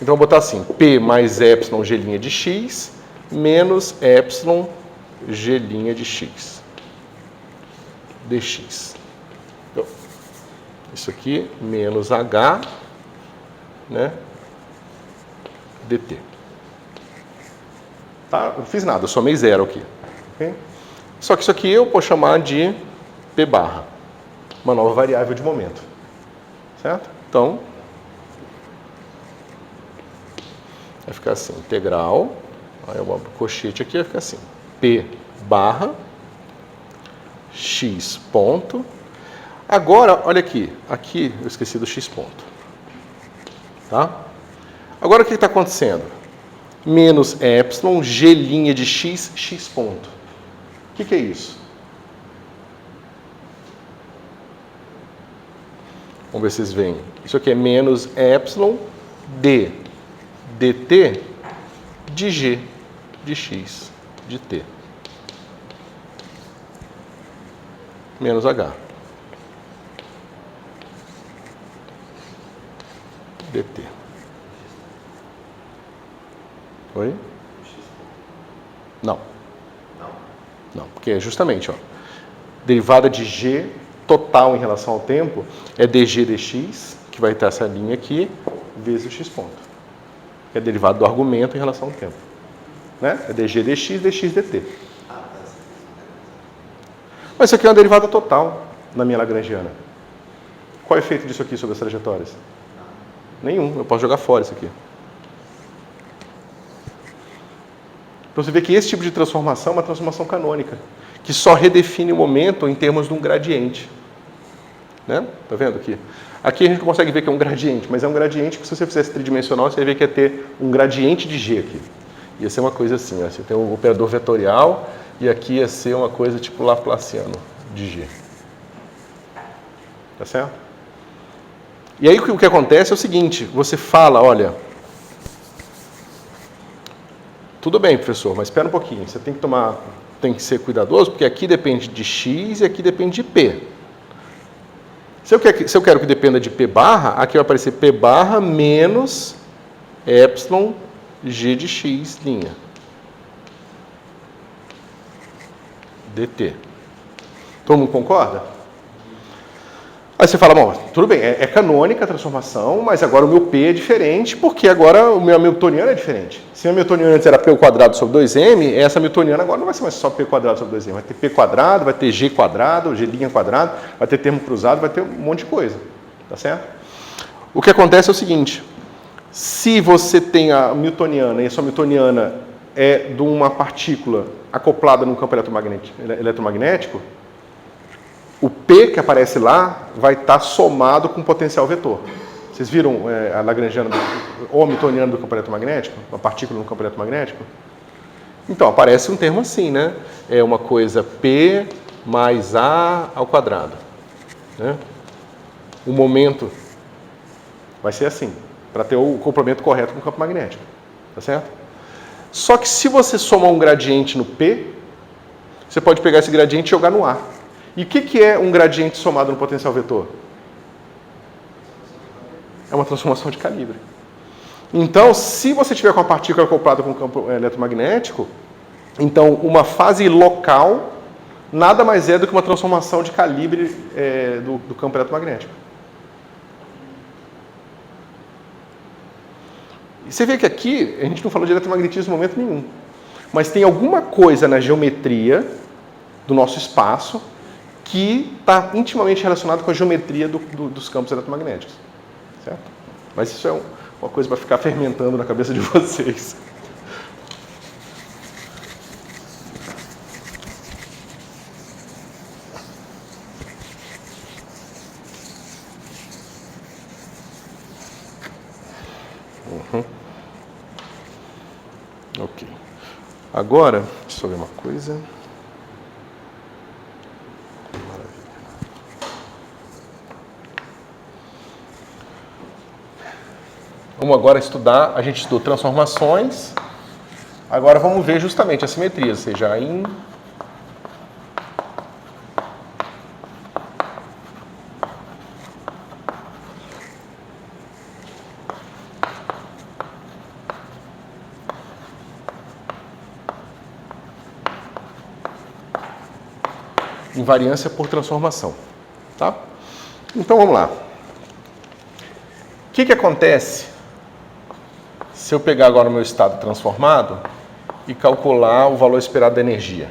Então, eu vou botar assim, P mais epsilon G' de X menos epsilon G' de X. dx. Então, isso aqui menos H, né? dt. Tá? Não fiz nada, eu somei zero aqui. Okay? Só que isso aqui eu vou chamar de P barra, uma nova variável de momento. Certo? Então, vai ficar assim, integral, aí eu abro o colchete aqui, vai ficar assim, P barra, X ponto. Agora, olha aqui, aqui eu esqueci do X ponto. Tá? Agora o que está acontecendo? Menos epsilon, G' de X, X ponto. O que é isso? Vamos ver se vocês veem. Isso aqui é menos epsilon d dt de G de X de T. Menos H. dt. Oi? Não. Não, porque é justamente, ó, derivada de G total em relação ao tempo é dg dx, que vai ter essa linha aqui, vezes o x ponto. Que é derivado do argumento em relação ao tempo. Né? É dg dx, dx dt. Mas isso aqui é uma derivada total na minha lagrangiana. Qual é o efeito disso aqui sobre as trajetórias? Nenhum, eu posso jogar fora isso aqui. Então você vê que esse tipo de transformação é uma transformação canônica, que só redefine o momento em termos de um gradiente. Né? Tá vendo aqui? Aqui a gente consegue ver que é um gradiente, mas é um gradiente que se você fizesse tridimensional, você ia ver que ia ter um gradiente de G aqui. Ia ser uma coisa assim, ó. Você tem um operador vetorial e aqui ia ser uma coisa tipo Laplaciano de G. Tá certo? E aí o que acontece é o seguinte, você fala, olha, tudo bem, professor, mas espera um pouquinho, você tem que ser cuidadoso, porque aqui depende de X e aqui depende de P. Se eu quero que dependa de P barra, aqui vai aparecer P barra menos epsilon G de X linha. dt. Todo mundo concorda? Aí você fala, bom, tudo bem, é canônica a transformação, mas agora o meu P é diferente, porque agora o meu hamiltoniano é diferente. Se o hamiltoniano antes era P ao quadrado sobre 2m, essa hamiltoniana agora não vai ser mais só P quadrado sobre 2m, vai ter P quadrado, vai ter G quadrado, G' quadrado, vai ter termo cruzado, vai ter um monte de coisa, tá certo? O que acontece é o seguinte, se você tem a hamiltoniana e a sua hamiltoniana é de uma partícula acoplada num campo eletromagnético, o P que aparece lá vai estar somado com o potencial vetor. Vocês viram a lagrangiana ou hamiltoniana do campo eletromagnético? Uma partícula no campo eletromagnético? Então, aparece um termo assim, né? É uma coisa P mais A ao quadrado. Né? O momento vai ser assim, para ter o complemento correto com o campo magnético. Tá certo? Só que se você somar um gradiente no P, você pode pegar esse gradiente e jogar no A. E o que é um gradiente somado no potencial vetor? É uma transformação de calibre. Então, se você tiver com a partícula acoplada com o campo eletromagnético, então uma fase local nada mais é do que uma transformação de calibre do campo eletromagnético. E você vê que aqui, a gente não falou de eletromagnetismo em momento nenhum, mas tem alguma coisa na geometria do nosso espaço que está intimamente relacionado com a geometria dos campos eletromagnéticos. Certo? Mas isso é uma coisa para ficar fermentando na cabeça de vocês. Ok. Agora, deixa eu ver uma coisa. Vamos agora estudar, a gente estudou transformações, agora vamos ver justamente as simetrias, seja invariância por transformação. Tá? Então vamos lá. O que acontece se eu pegar agora o meu estado transformado e calcular o valor esperado da energia?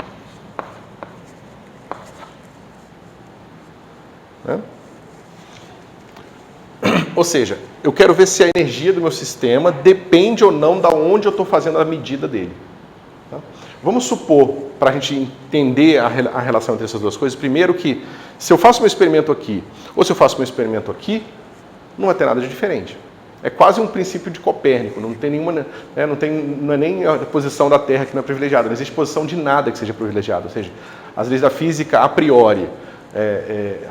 Né? Ou seja, eu quero ver se a energia do meu sistema depende ou não da onde eu estou fazendo a medida dele. Tá? Vamos supor, para a gente entender a relação entre essas duas coisas, primeiro que se eu faço meu experimento aqui ou se eu faço meu experimento aqui, não vai ter nada de diferente. É quase um princípio de Copérnico, não tem nenhuma, né, não é nem a posição da Terra que não é privilegiada, não existe posição de nada que seja privilegiada. Ou seja, as leis da física a priori,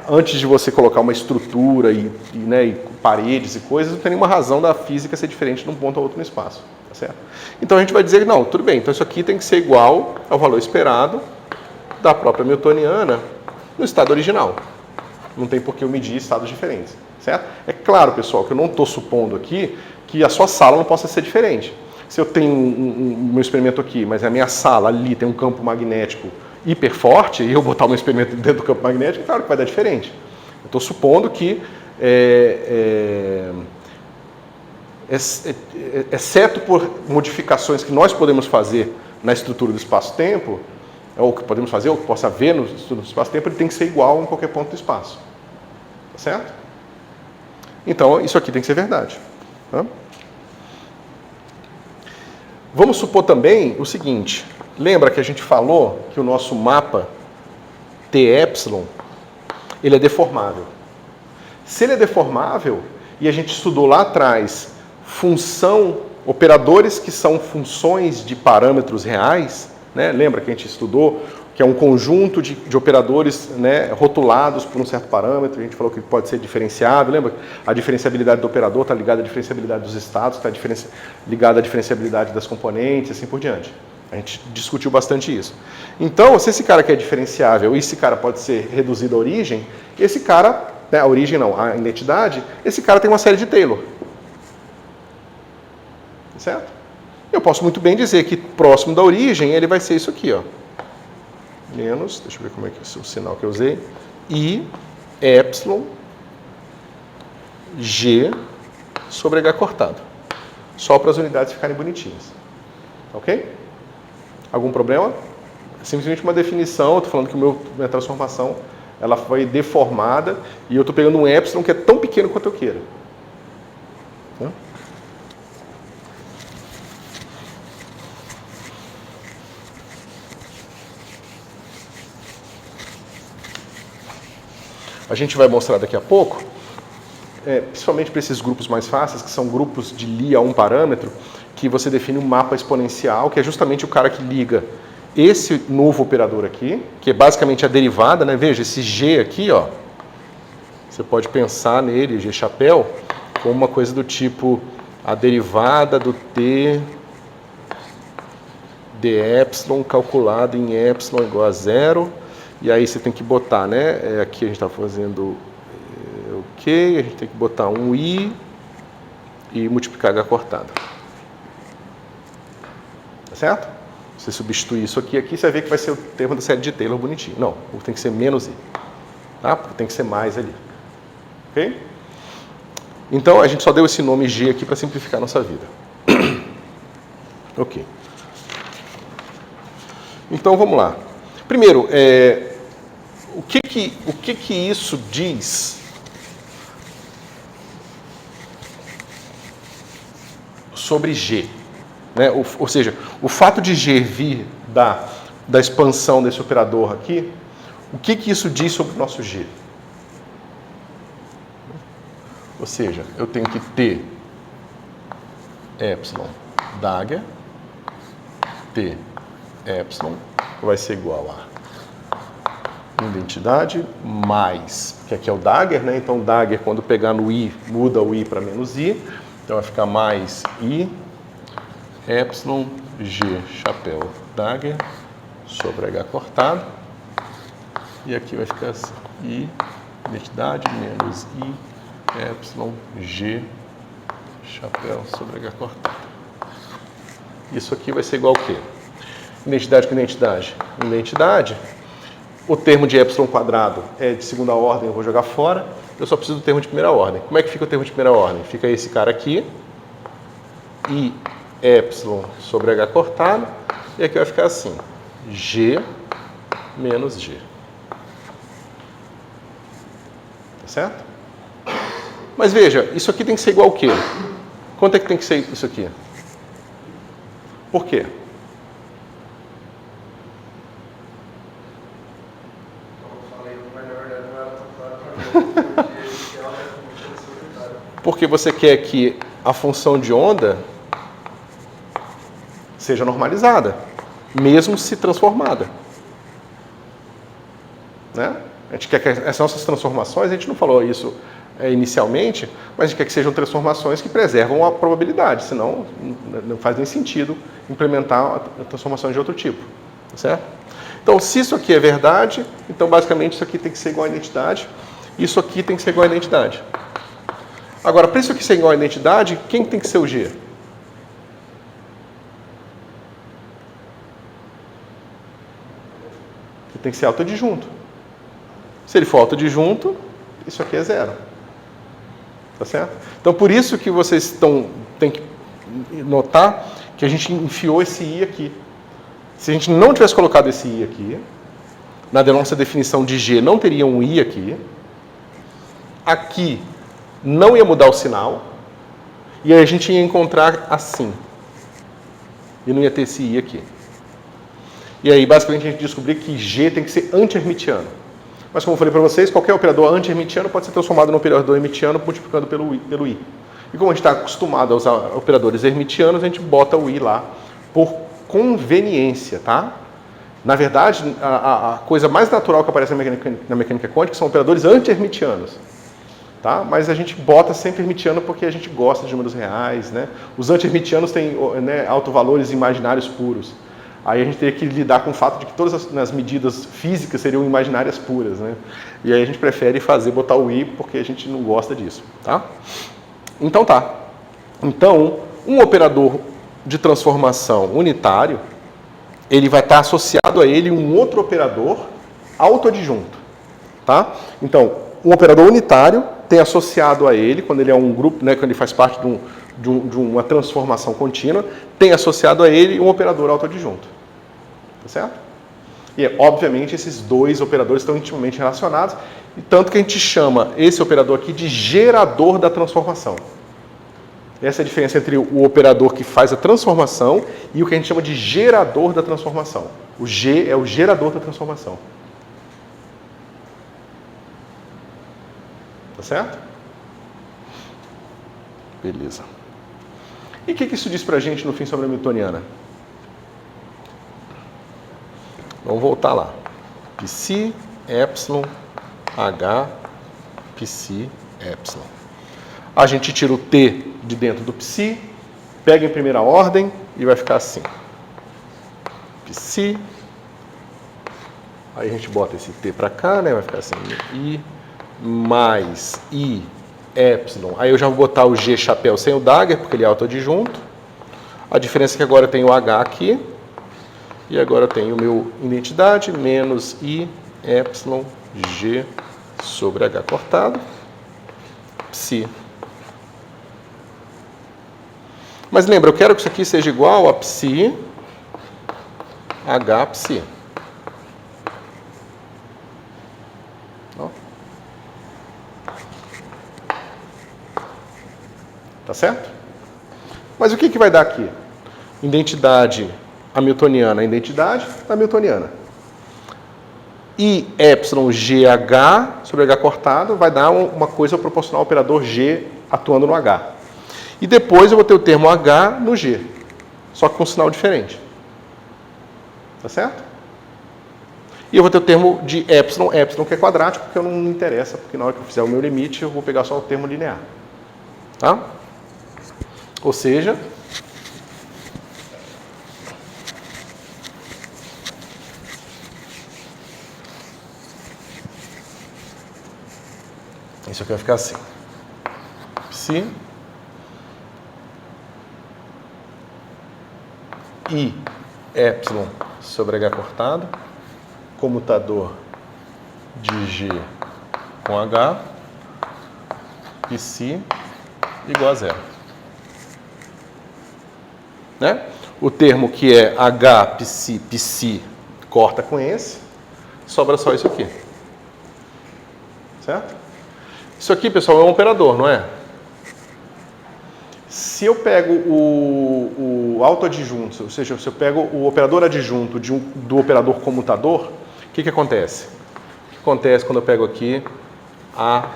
antes de você colocar uma estrutura e paredes e coisas, não tem nenhuma razão da física ser diferente de um ponto a outro no espaço. Tá certo? Então a gente vai dizer, não, tudo bem, então isso aqui tem que ser igual ao valor esperado da própria newtoniana no estado original. Não tem por que eu medir estados diferentes. Certo? É claro, pessoal, que eu não estou supondo aqui que a sua sala não possa ser diferente. Se eu tenho meu experimento aqui, mas a minha sala ali tem um campo magnético hiper forte, e eu botar o meu experimento dentro do campo magnético, claro que vai dar diferente. Eu estou supondo que, exceto por modificações que nós podemos fazer na estrutura do espaço-tempo, ou que podemos fazer, ou que possa haver no estudo do espaço-tempo, ele tem que ser igual em qualquer ponto do espaço. Tá certo? Então, isso aqui tem que ser verdade. Tá? Vamos supor também o seguinte. Lembra que a gente falou que o nosso mapa T-epsilon, ele é deformável. Se ele é deformável, e a gente estudou lá atrás operadores que são funções de parâmetros reais, né? Lembra que a gente estudou que é um conjunto de operadores, né, rotulados por um certo parâmetro, a gente falou que pode ser diferenciado, lembra? A diferenciabilidade do operador está ligada à diferenciabilidade dos estados, está ligada à diferenciabilidade das componentes, assim por diante. A gente discutiu bastante isso. Então, se esse cara aqui é diferenciável e esse cara pode ser reduzido à origem, esse cara, né, a origem não, a identidade, esse cara tem uma série de Taylor. Certo? Eu posso muito bem dizer que próximo da origem ele vai ser isso aqui, ó. Menos, deixa eu ver como é que é o sinal que eu usei, I, epsilon, G sobre H cortado. Só para as unidades ficarem bonitinhas. Ok? Algum problema? É simplesmente uma definição, eu estou falando que minha transformação ela foi deformada e eu estou pegando um epsilon que é tão pequeno quanto eu queira. Tá? A gente vai mostrar daqui a pouco, principalmente para esses grupos mais fáceis, que são grupos de Lie a um parâmetro, que você define um mapa exponencial, que é justamente o cara que liga esse novo operador aqui, que é basicamente a derivada, né? Veja, esse G aqui, ó, você pode pensar nele, G chapéu, como uma coisa do tipo a derivada do T de epsilon calculado em epsilon igual a 0. E aí você tem que botar, né? Aqui a gente está fazendo ok, a gente tem que botar um I e multiplicar H cortado. Tá certo? Você substituir isso aqui, você vai ver que vai ser o termo da série de Taylor bonitinho. Não, tem que ser menos I. Tá? Porque tem que ser mais ali. Ok? Então a gente só deu esse nome G aqui para simplificar a nossa vida. Ok. Então vamos lá. Primeiro, o que isso diz sobre G? Né? Ou seja, o fato de G vir da expansão desse operador aqui, o que isso diz sobre o nosso G? Ou seja, eu tenho que ter epsilon dagger, T epsilon, vai ser igual a identidade mais, que aqui é o dagger, né? Então dagger, quando pegar no I, muda o I para menos I, então vai ficar mais I, epsilon, G, chapéu, dagger, sobre H cortado, e aqui vai ficar assim, I, identidade, menos I, epsilon, G, chapéu, sobre H cortado. Isso aqui vai ser igual ao quê? Identidade com identidade? Identidade o termo de epsilon quadrado é de segunda ordem, eu vou jogar fora. Eu só preciso do termo de primeira ordem. Como é que fica o termo de primeira ordem? Fica esse cara aqui, I epsilon sobre H cortado, e aqui vai ficar assim, G menos G. Tá certo? Mas veja, isso aqui tem que ser igual ao quê? Quanto é que tem que ser isso aqui? Por quê? Porque você quer que a função de onda seja normalizada, mesmo se transformada. Né? A gente quer que essas nossas transformações, a gente não falou isso inicialmente, mas a gente quer que sejam transformações que preservam a probabilidade, senão não faz nem sentido implementar transformações de outro tipo. Certo? Então, se isso aqui é verdade, então basicamente isso aqui tem que ser igual à identidade, isso aqui tem que ser igual à identidade. Agora, para isso aqui ser igual à identidade, quem tem que ser o G? Ele tem que ser autoadjunto. Se ele for autoadjunto, isso aqui é zero. Tá certo? Então, por isso que vocês têm que notar que a gente enfiou esse I aqui. Se a gente não tivesse colocado esse I aqui, na nossa definição de G não teria um I aqui. Aqui não ia mudar o sinal. E aí a gente ia encontrar assim. E não ia ter esse I aqui. E aí, basicamente, a gente descobriu que G tem que ser anti-hermitiano. Mas, como eu falei para vocês, qualquer operador anti-hermitiano pode ser transformado num operador hermitiano multiplicando pelo I. E como a gente está acostumado a usar operadores hermitianos, a gente bota o I lá por conveniência, tá? Na verdade, a coisa mais natural que aparece na mecânica quântica são operadores anti-hermitianos. Tá? Mas a gente bota sempre hermitiano porque a gente gosta de números reais. Né? Os anti-hermitianos têm, né, autovalores imaginários puros. Aí a gente teria que lidar com o fato de que todas as medidas físicas seriam imaginárias puras. Né? E aí a gente prefere botar o I porque a gente não gosta disso. Tá? Então tá. Então, um operador de transformação unitário, ele vai estar associado a ele um outro operador autoadjunto. Tá? Então, um operador unitário tem associado a ele, quando ele é um grupo, né, quando ele faz parte de uma transformação contínua, tem associado a ele um operador autoadjunto. Tá certo? E, obviamente, esses dois operadores estão intimamente relacionados, e tanto que a gente chama esse operador aqui de gerador da transformação. Essa é a diferença entre o operador que faz a transformação e o que a gente chama de gerador da transformação. O G é o gerador da transformação. Tá certo? Beleza. E o que isso diz pra gente no fim sobre a Hamiltoniana? Vamos voltar lá. Psi, epsilon, H, psi, epsilon. A gente tira o T de dentro do psi, pega em primeira ordem e vai ficar assim. Psi. Aí a gente bota esse T pra cá, né? Vai ficar assim. I mais I, epsilon. Aí eu já vou botar o G chapéu sem o dagger, porque ele é autoadjunto. A diferença é que agora eu tenho o H aqui. E agora eu tenho o meu identidade, menos I, epsilon, G sobre H cortado. Psi. Mas lembra, eu quero que isso aqui seja igual a psi, H, psi. Tá certo? Mas o que vai dar aqui? Identidade hamiltoniana, identidade hamiltoniana. I, epsilon, GH sobre H cortado vai dar uma coisa proporcional ao operador G atuando no H. E depois eu vou ter o termo H no G, só que com um sinal diferente. Tá certo? E eu vou ter o termo de epsilon, que é quadrático, porque não me interessa, porque na hora que eu fizer o meu limite eu vou pegar só o termo linear. Tá? Ou seja, isso aqui vai ficar assim. Psi I epsilon sobre H cortado, comutador de G com H, psi igual a zero. Né? O termo que é H, psi, corta com esse, sobra só isso aqui. Certo? Isso aqui, pessoal, é um operador, não é? Se eu pego o autoadjunto, ou seja, se eu pego o operador adjunto do operador comutador, o que acontece? O que acontece quando eu pego aqui A,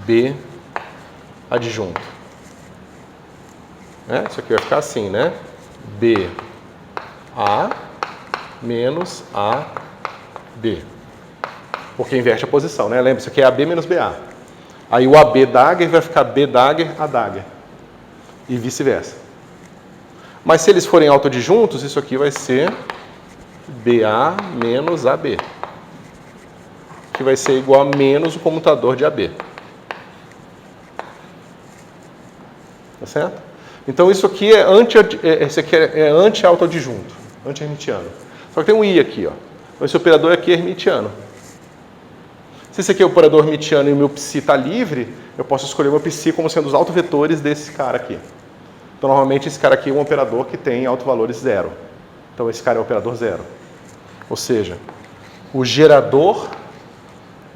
B, adjunto? Isso aqui vai ficar assim, né? B, A, menos A, B. Porque inverte a posição, né? Lembra, isso aqui é AB menos BA. Aí o AB dagger vai ficar B dagger, A dagger. E vice-versa. Mas se eles forem autoadjuntos, isso aqui vai ser BA menos AB. Que vai ser igual a menos o comutador de AB. Tá certo? Então isso aqui é anti-autoadjunto, anti-hermitiano. Só que tem um I aqui, ó. Então esse operador aqui é hermitiano. Se esse aqui é o operador hermitiano e o meu psi está livre, eu posso escolher o meu psi como sendo os autovetores desse cara aqui. Então, normalmente, esse cara aqui é um operador que tem autovalores zero. Então, esse cara é o operador zero. Ou seja, o gerador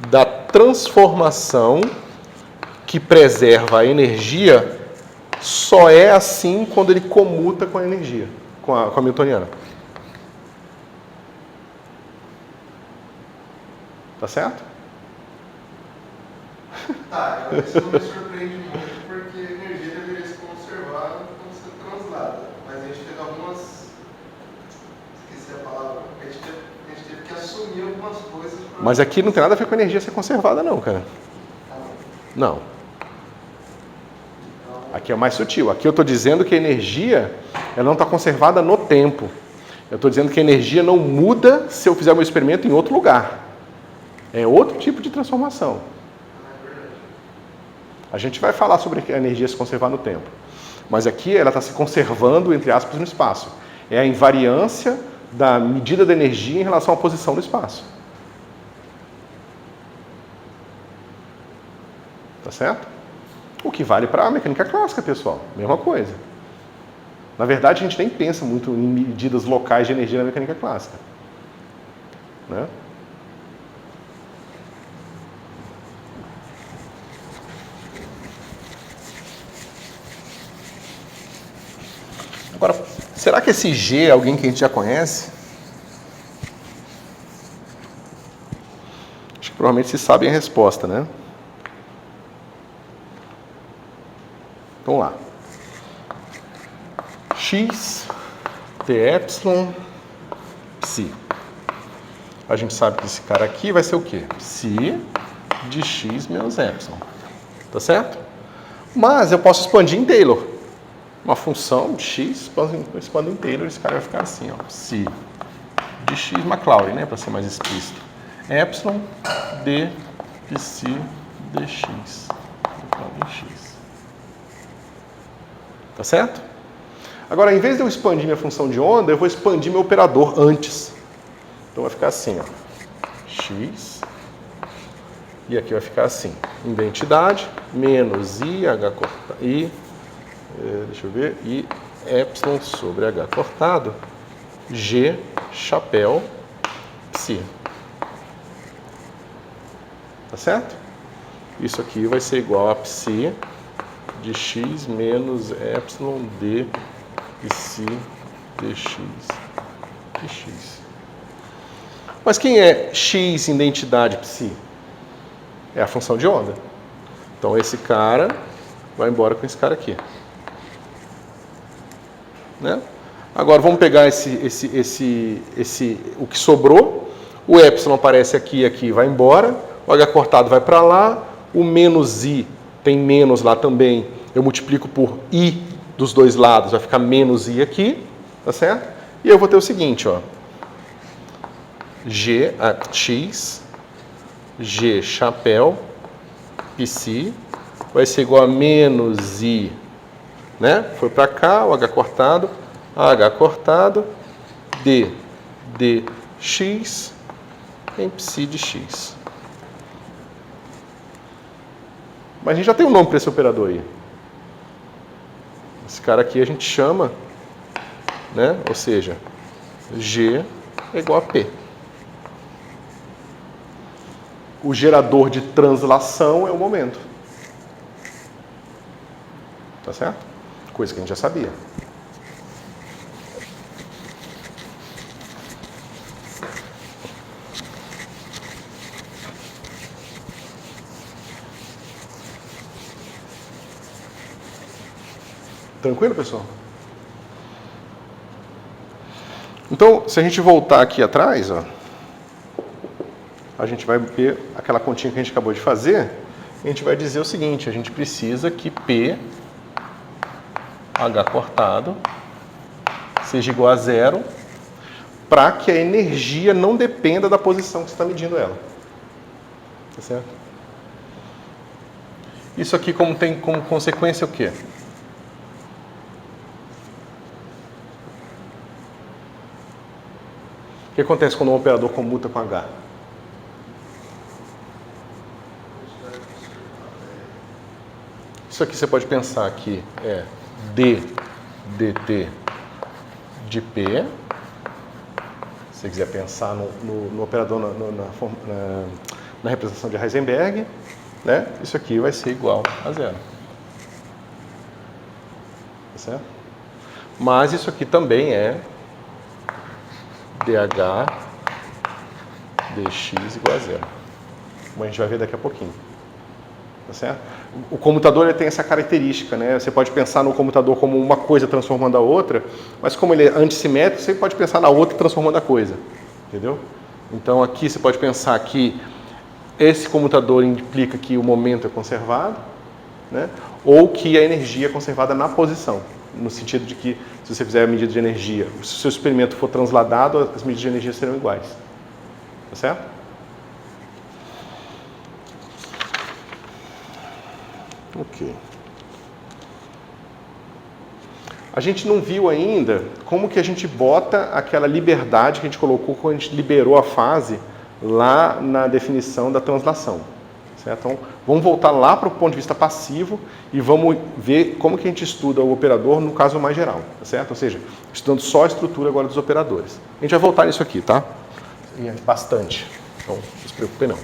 da transformação que preserva a energia só é assim quando ele comuta com a energia, com a Hamiltoniana. Tá certo? Tá, isso não me surpreende muito, porque a energia deveria se conservar quando você translada. Mas a gente teve algumas... Esqueci a palavra. A gente teve que assumir algumas coisas... Mas aqui não tem nada a ver com a energia ser conservada, não, cara. Não. Aqui é mais sutil. Aqui eu estou dizendo que a energia ela não está conservada no tempo. Eu estou dizendo que a energia não muda se eu fizer o meu experimento em outro lugar. É outro tipo de transformação. A gente vai falar sobre a energia se conservar no tempo. Mas aqui ela está se conservando, entre aspas, no espaço. É a invariância da medida da energia em relação à posição no espaço. Tá certo? O que vale para a mecânica clássica, pessoal. Mesma coisa. Na verdade, a gente nem pensa muito em medidas locais de energia na mecânica clássica. Né? Agora, será que esse G é alguém que a gente já conhece? Acho que provavelmente vocês sabem a resposta, né? Então, vamos lá. X, T, epsilon, psi. A gente sabe que esse cara aqui vai ser o quê? Psi de x menos epsilon. Tá certo? Mas eu posso expandir em Taylor. Uma função de x, expando em Taylor, esse cara vai ficar assim, ó. Psi de x Maclaurin, né? Para ser mais explícito. Epsilon de psi dx. X. Tá certo? Agora, em vez de eu expandir minha função de onda, eu vou expandir meu operador antes. Então vai ficar assim, ó. X. E aqui vai ficar assim. Identidade menos I, H cortado. Deixa eu ver. I, epsilon sobre H cortado. G, chapéu, psi. Tá certo? Isso aqui vai ser igual a psi de x menos epsilon d psi dx de x. Mas quem é x em identidade psi? É a função de onda. Então esse cara vai embora com esse cara aqui. Né? Agora vamos pegar o que sobrou. O epsilon aparece aqui e aqui, vai embora. O H cortado vai para lá. O menos I tem menos lá também. Eu multiplico por I dos dois lados, vai ficar menos I aqui, tá certo? E eu vou ter o seguinte, ó. X, G chapéu, psi, vai ser igual a menos I, né? Foi para cá, o H cortado, D, dx, em psi de x. Mas a gente já tem um nome para esse operador aí. Esse cara aqui a gente chama, né? Ou seja, G é igual a P. O gerador de translação é o momento. Tá certo? Coisa que a gente já sabia. Tranquilo, pessoal? Então, se a gente voltar aqui atrás, ó, a gente vai ver aquela continha que a gente acabou de fazer, e a gente vai dizer o seguinte, a gente precisa que P, H cortado, seja igual a zero, para que a energia não dependa da posição que você está medindo ela. Tá certo? Isso aqui tem como consequência o quê? O que acontece quando um operador comuta com H? Isso aqui você pode pensar que é d dt de P. Se você quiser pensar no operador na representação de Heisenberg, né? Isso aqui vai ser igual a zero. Tá certo? Mas isso aqui também é dH dx igual a zero. Como a gente vai ver daqui a pouquinho. Tá certo? O comutador ele tem essa característica, né? Você pode pensar no comutador como uma coisa transformando a outra, mas como ele é antissimétrico, você pode pensar na outra transformando a coisa. Entendeu? Então aqui você pode pensar que esse comutador implica que o momento é conservado, né? Ou que a energia é conservada na posição. No sentido de que, se você fizer a medida de energia, se o seu experimento for transladado, as medidas de energia serão iguais. Tá certo? Ok. A gente não viu ainda como que a gente bota aquela liberdade que a gente colocou quando a gente liberou a fase lá na definição da translação. Certo? Então, vamos voltar lá para o ponto de vista passivo e vamos ver como que a gente estuda o operador no caso mais geral, tá certo? Ou seja, estudando só a estrutura agora dos operadores. A gente vai voltar nisso aqui, tá? E é bastante. Então, não se preocupe não.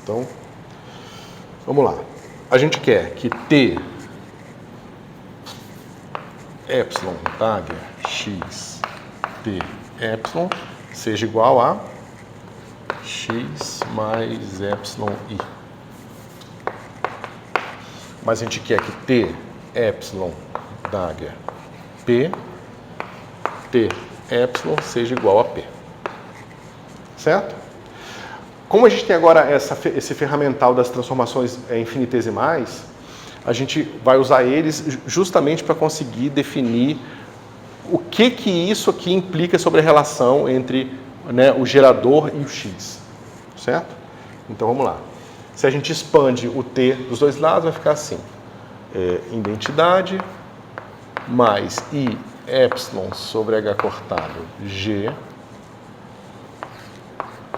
Então, vamos lá. A gente quer que T epsilon Dagger x T epsilon seja igual a x mais epsilon i. Mas a gente quer que T epsilon Dagger P T epsilon seja igual a P. Certo? Como a gente tem agora esse ferramental das transformações infinitesimais, a gente vai usar eles justamente para conseguir definir o que isso aqui implica sobre a relação entre, né, o gerador e o x. Certo? Então vamos lá. Se a gente expande o t dos dois lados, vai ficar assim. Identidade mais i epsilon sobre h cortado g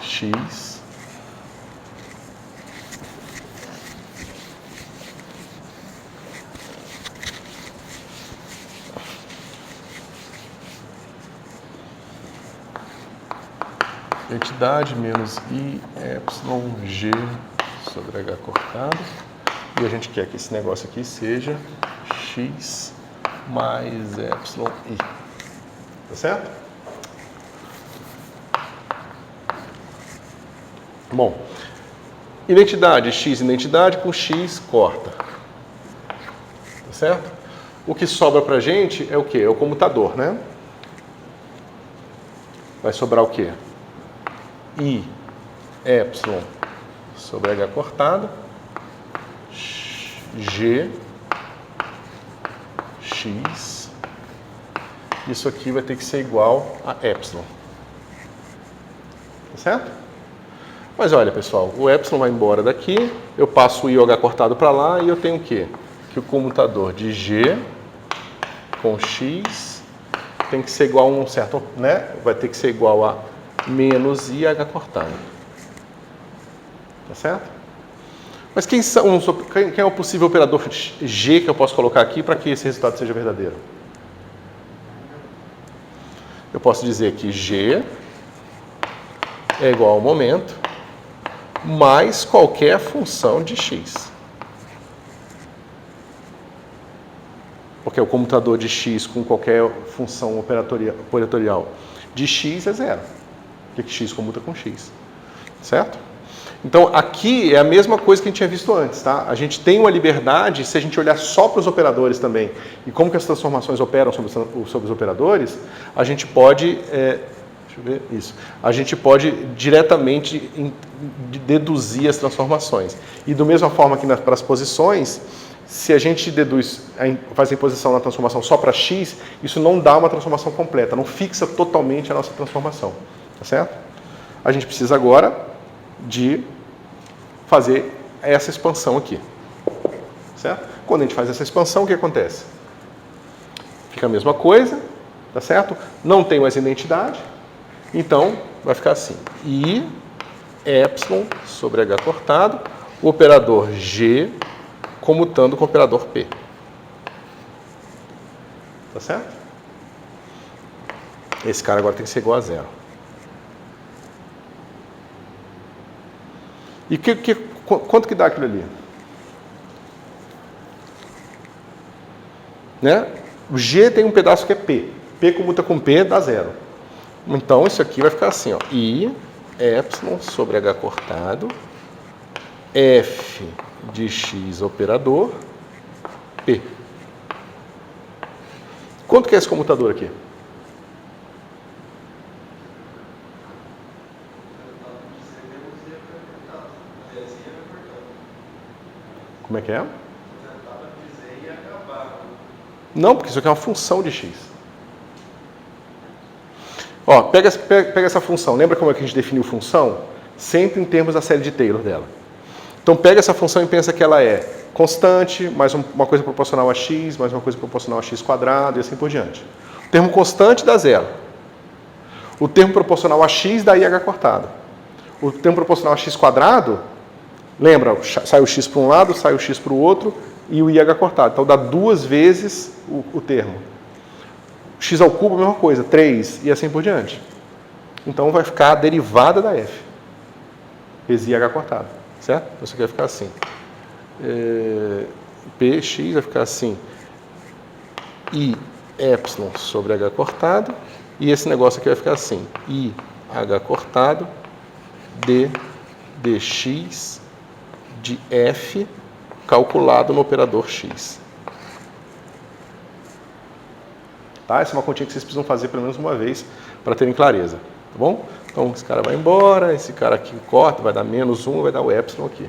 x identidade menos i epsilon g sobre h cortado. E a gente quer que esse negócio aqui seja x mais epsilon i. Tá certo? Bom, identidade, x identidade com x corta. Tá certo? O que sobra pra gente é o quê? É o comutador, né? Vai sobrar o quê? I epsilon sobre h cortado g x, isso aqui vai ter que ser igual a epsilon. Tá certo? Mas olha, pessoal, o epsilon vai embora daqui, eu passo o i ou h cortado para lá e eu tenho o quê? Que o comutador de g com x tem que ser igual a um certo, né? Vai ter que ser igual a menos IH cortado. Tá certo? Mas quem é o possível operador G que eu posso colocar aqui para que esse resultado seja verdadeiro? Eu posso dizer que G é igual ao momento mais qualquer função de X. Porque o comutador de X com qualquer função operatorial de X é zero. Porque X comuta com X. Certo? Então, aqui é a mesma coisa que a gente tinha visto antes, tá? A gente tem uma liberdade, se a gente olhar só para os operadores também, e como que as transformações operam sobre os operadores, a gente pode, deixa eu ver, isso, a gente pode diretamente deduzir as transformações. E da mesma forma que para as posições, se a gente faz a imposição na transformação só para X, isso não dá uma transformação completa, não fixa totalmente a nossa transformação, tá certo? A gente precisa agora de fazer essa expansão aqui, certo? Quando a gente faz essa expansão, o que acontece? Fica a mesma coisa, tá certo? Não tem mais identidade, então vai ficar assim, I, epsilon sobre H cortado, o operador G comutando com o operador P. Tá certo? Esse cara agora tem que ser igual a zero. E quanto que dá aquilo ali? Né? O G tem um pedaço que é P. P comuta com P, dá zero. Então, isso aqui vai ficar assim, ó. I, epsilon sobre H cortado, F de X operador, P. Quanto que é esse comutador aqui? Como é que é? Não, porque isso aqui é uma função de X. Ó, pega essa função. Lembra como é que a gente definiu função? Sempre em termos da série de Taylor dela. Então pega essa função e pensa que ela é constante, mais uma coisa proporcional a x, mais uma coisa proporcional a x quadrado e assim por diante. O termo constante dá zero. O termo proporcional a x dá IH cortado. O termo proporcional a x quadrado, lembra, sai o x para um lado, sai o x para o outro e o IH cortado. Então dá duas vezes o termo. X ao cubo, a mesma coisa, 3 e assim por diante. Então vai ficar a derivada da f, vezes IH cortado. Certo? Então isso aqui vai ficar assim. Px vai ficar assim. I epsilon sobre H cortado. E esse negócio aqui vai ficar assim. I H cortado d dx de f calculado no operador x. Tá? Essa é uma continha que vocês precisam fazer pelo menos uma vez para terem clareza. Tá bom? Então, esse cara vai embora, esse cara aqui corta, vai dar menos 1, vai dar o epsilon aqui.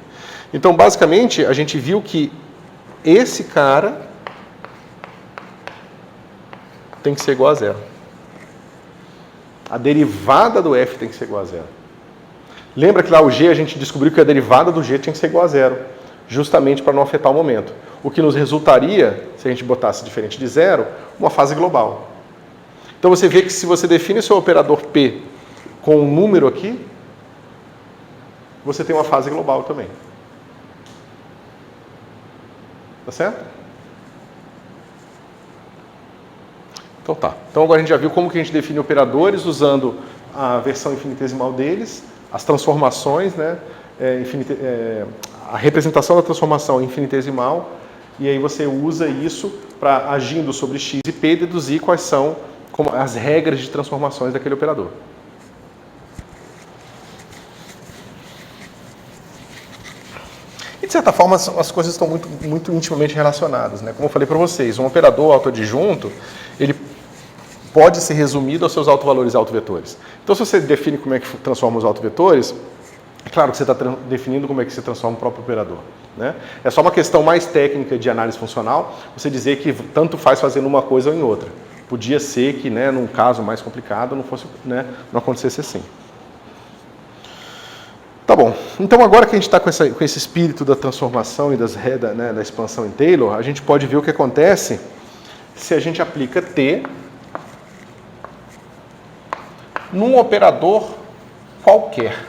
Então, basicamente, a gente viu que esse cara tem que ser igual a zero. A derivada do f tem que ser igual a zero. Lembra que lá o g, a gente descobriu que a derivada do g tinha que ser igual a zero, justamente para não afetar o momento. O que nos resultaria, se a gente botasse diferente de zero, uma fase global. Então, você vê que se você define o seu operador P com um número aqui, você tem uma fase global também. Tá certo? Então tá. Então agora a gente já viu como que a gente define operadores usando a versão infinitesimal deles, as transformações, né? A representação da transformação infinitesimal, e aí você usa isso para, agindo sobre x e p, deduzir quais são as regras de transformações daquele operador. E, de certa forma, as coisas estão muito intimamente relacionadas, né? Como eu falei para vocês, um operador autoadjunto, ele pode ser resumido aos seus autovalores e autovetores. Então, se você define como é que transforma os autovetores, é claro que você está definindo como é que se transforma o próprio operador, né? É só uma questão mais técnica de análise funcional, você dizer que tanto faz fazendo uma coisa ou em outra. Podia ser que, né, num caso mais complicado, não acontecesse assim. Tá bom, então agora que a gente está com esse espírito da transformação e da expansão em Taylor, a gente pode ver o que acontece se a gente aplica T num operador qualquer.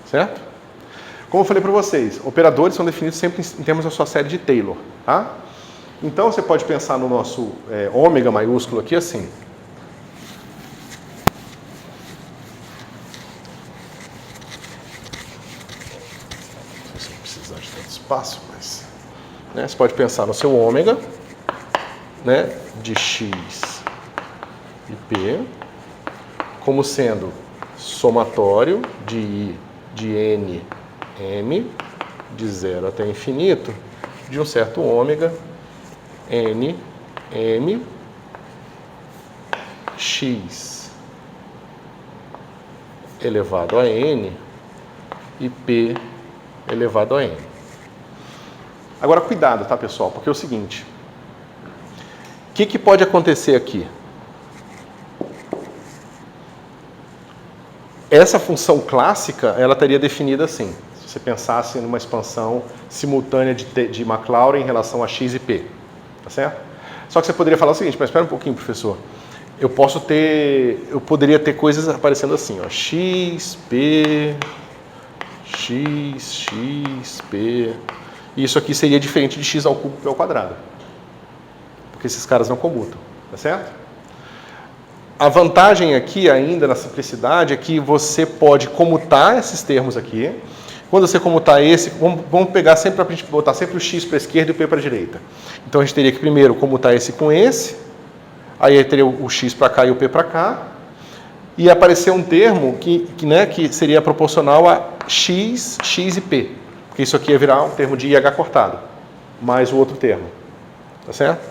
Certo? Como eu falei para vocês, operadores são definidos sempre em termos da sua série de Taylor. Tá? Então você pode pensar no nosso ômega maiúsculo aqui assim. Não sei se eu vou precisar de tanto espaço, mas... Né, você pode pensar no seu ômega, né, de x e p, como sendo somatório de i de n, m, de 0 até infinito, de um certo ômega, n, m, x elevado a n e p elevado a n. Agora, cuidado, tá, pessoal? Porque é o seguinte, o que pode acontecer aqui? Essa função clássica, ela estaria definida assim, se você pensasse numa expansão simultânea de Maclaurin em relação a x e p, tá certo? Só que você poderia falar o seguinte, mas espera um pouquinho, professor, eu poderia ter coisas aparecendo assim, ó, x, p, x, p, e isso aqui seria diferente de x ao cubo p ao quadrado, porque esses caras não comutam, tá certo? A vantagem aqui, ainda na simplicidade, é que você pode comutar esses termos aqui. Quando você comutar esse, vamos pegar sempre para a gente botar sempre o x para a esquerda e o p para a direita. Então a gente teria que primeiro comutar esse com esse, aí teria o x para cá e o p para cá, e aparecer um termo que seria proporcional a x, x e p, porque isso aqui ia virar um termo de IH cortado, mais o outro termo, tá certo?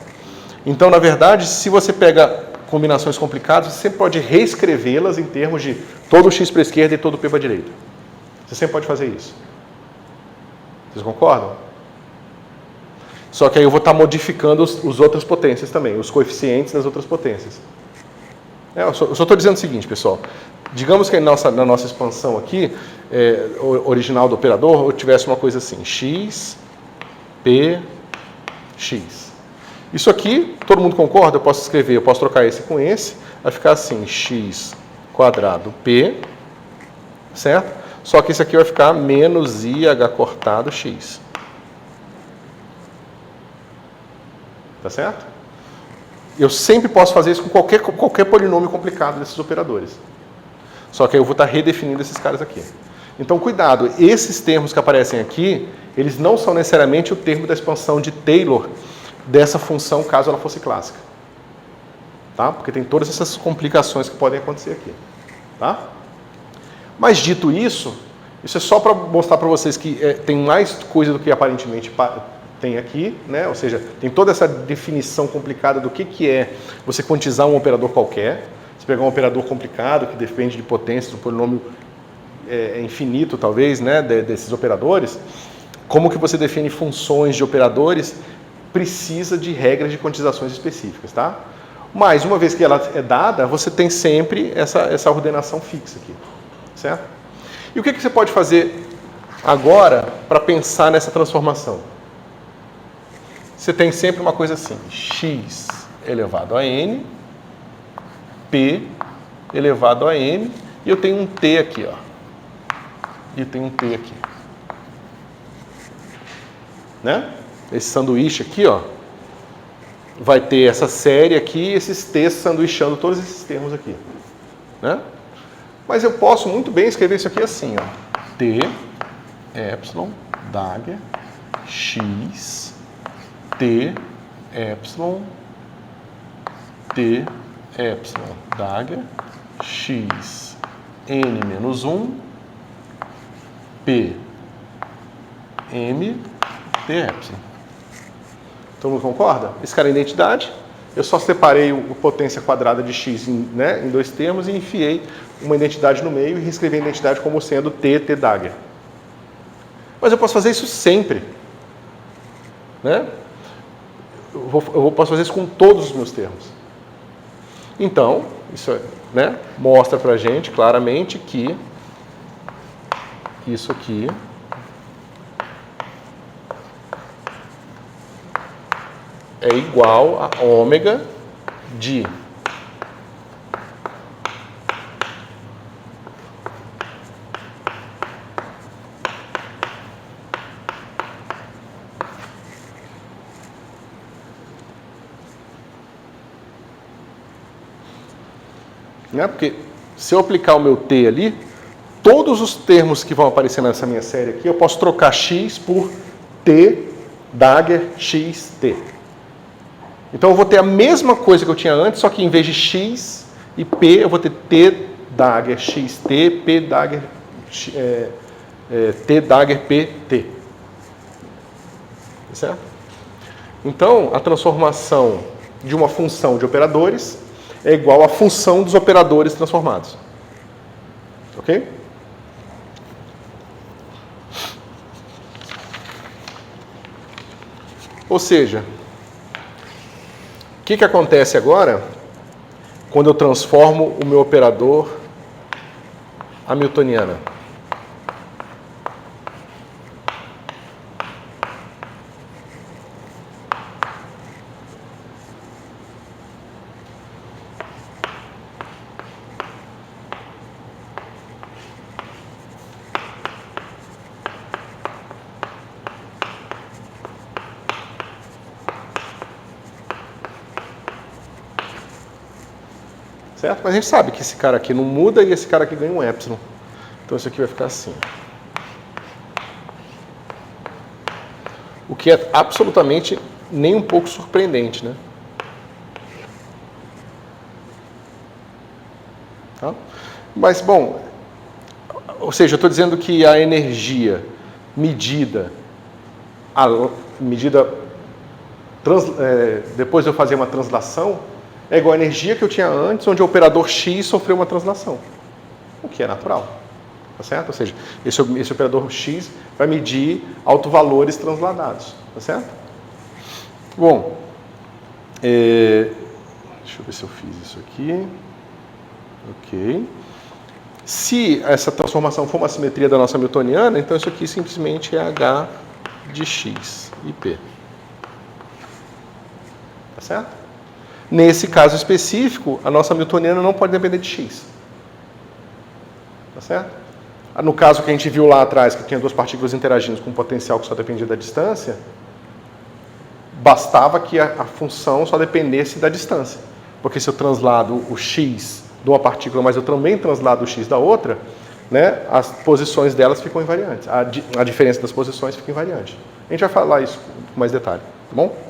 Então, na verdade, se você pega combinações complicadas, você sempre pode reescrevê-las em termos de todo o x para a esquerda e todo o p para a direita. Você sempre pode fazer isso. Vocês concordam? Só que aí eu vou estar modificando as outras potências também, os coeficientes das outras potências. Eu só estou dizendo o seguinte, pessoal. Digamos que na nossa expansão aqui, original do operador, eu tivesse uma coisa assim, x, p, x. Isso aqui, todo mundo concorda? Eu posso escrever, eu posso trocar esse com esse, vai ficar assim, x quadrado p, certo? Só que esse aqui vai ficar menos IH cortado x. Tá certo? Eu sempre posso fazer isso com qualquer polinômio complicado desses operadores. Só que aí eu vou estar redefinindo esses caras aqui. Então, cuidado, esses termos que aparecem aqui, eles não são necessariamente o termo da expansão de Taylor dessa função, caso ela fosse clássica. Tá? Porque tem todas essas complicações que podem acontecer aqui. Tá? Mas dito isso é só para mostrar para vocês que tem mais coisa do que aparentemente tem aqui, né? Ou seja, tem toda essa definição complicada do que é você quantizar um operador qualquer. Se pegar um operador complicado, que depende de potências, um polinômio infinito, talvez, né? Desses operadores, como que você define funções de operadores, precisa de regras de quantizações específicas, tá? Mas, uma vez que ela é dada, você tem sempre essa ordenação fixa aqui, certo? E o que você pode fazer agora para pensar nessa transformação? Você tem sempre uma coisa assim, x elevado a n, p elevado a n, e eu tenho um t aqui, ó. E eu tenho um t aqui. Né? Esse sanduíche aqui, ó, vai ter essa série aqui, esses t's sanduichando todos esses termos aqui. Né? Mas eu posso muito bem escrever isso aqui assim, ó. T, epsilon, dagger, x, t, epsilon, t, epsilon, dagger, x, n menos 1, p, m, t, epsilon. Todo mundo concorda? Esse cara é identidade. Eu só separei o potência quadrada de x em dois termos e enfiei uma identidade no meio e reescrevi a identidade como sendo t dagger. Mas eu posso fazer isso sempre. Né? Eu posso fazer isso com todos os meus termos. Então, isso mostra pra gente claramente que isso aqui é igual a ômega de né? Porque se eu aplicar o meu T ali, todos os termos que vão aparecer nessa minha série aqui, eu posso trocar x por T dagger xt. Então eu vou ter a mesma coisa que eu tinha antes, só que em vez de x e p, eu vou ter T dagger xt, p dagger T dagger pt. Certo? Então, a transformação de uma função de operadores é igual à função dos operadores transformados. Ok? Ou seja, o que acontece agora quando eu transformo o meu operador hamiltoniana? Certo? Mas a gente sabe que esse cara aqui não muda e esse cara aqui ganha um epsilon. Então isso aqui vai ficar assim. O que é absolutamente nem um pouco surpreendente, né? Tá? Mas, bom, ou seja, eu estou dizendo que a energia medida depois de eu fazer uma translação, é igual a energia que eu tinha antes, onde o operador x sofreu uma translação. O que é natural. Tá certo? Ou seja, esse operador x vai medir autovalores transladados. Tá certo? Bom, deixa eu ver se eu fiz isso aqui. Ok. Se essa transformação for uma simetria da nossa hamiltoniana, então isso aqui simplesmente é h de x e p. Tá certo? Nesse caso específico, a nossa hamiltoniana não pode depender de x. Tá certo? No caso que a gente viu lá atrás, que tinha duas partículas interagindo com um potencial que só dependia da distância, bastava que a função só dependesse da distância. Porque se eu translado o x de uma partícula, mas eu também translado o x da outra, né, as posições delas ficam invariantes. A diferença das posições fica invariante. A gente vai falar isso com mais detalhe, tá bom?